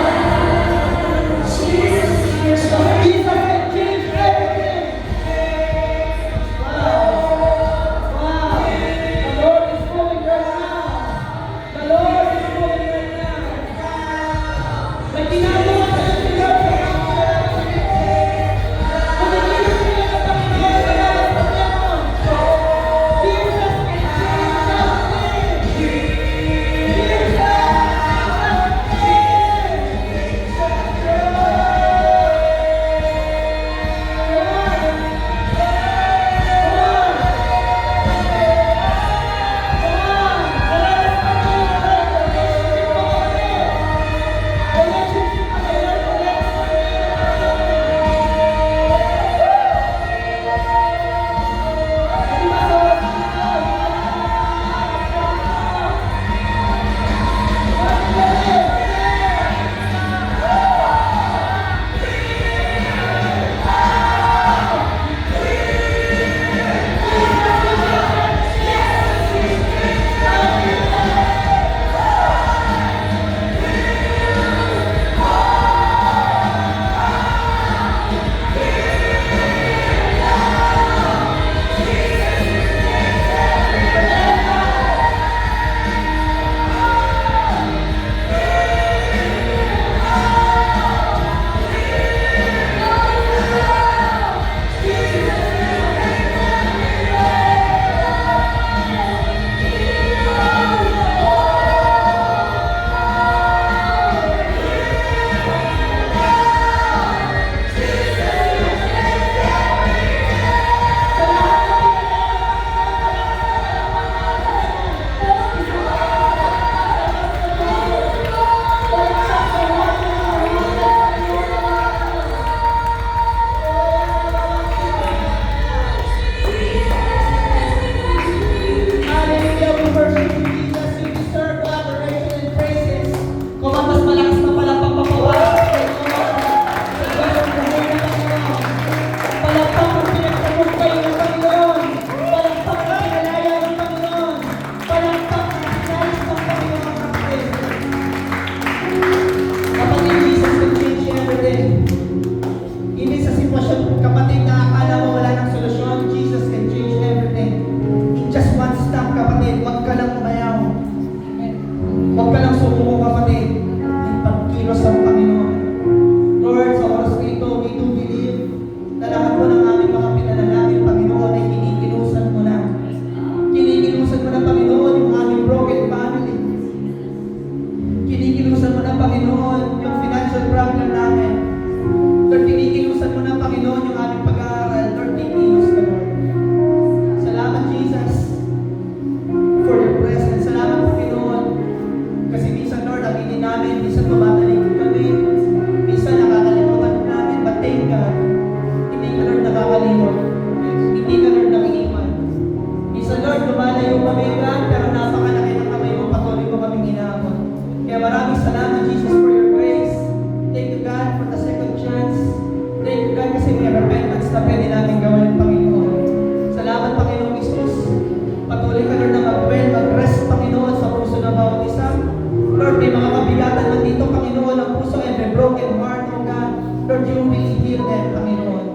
your heart, oh God. Lord, you will heal them, Panginoon.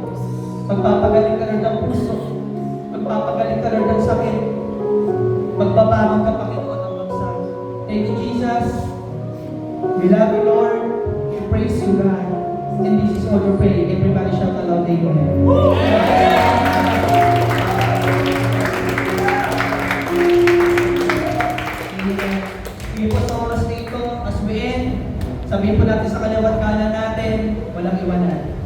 Magpapagaling ka, Lord, ng puso. Magpapagaling ka, Lord, ng sakit. Magbabangon ka, Panginoon, ng bagsak. Thank you, Jesus. We love you, Lord. We praise you, God. And this is all we pray. Everybody shout aloud, amen. Sige po sa oras na ito, as we end, sabihin po natin sa kaliwat kanan natin, walang iwanan.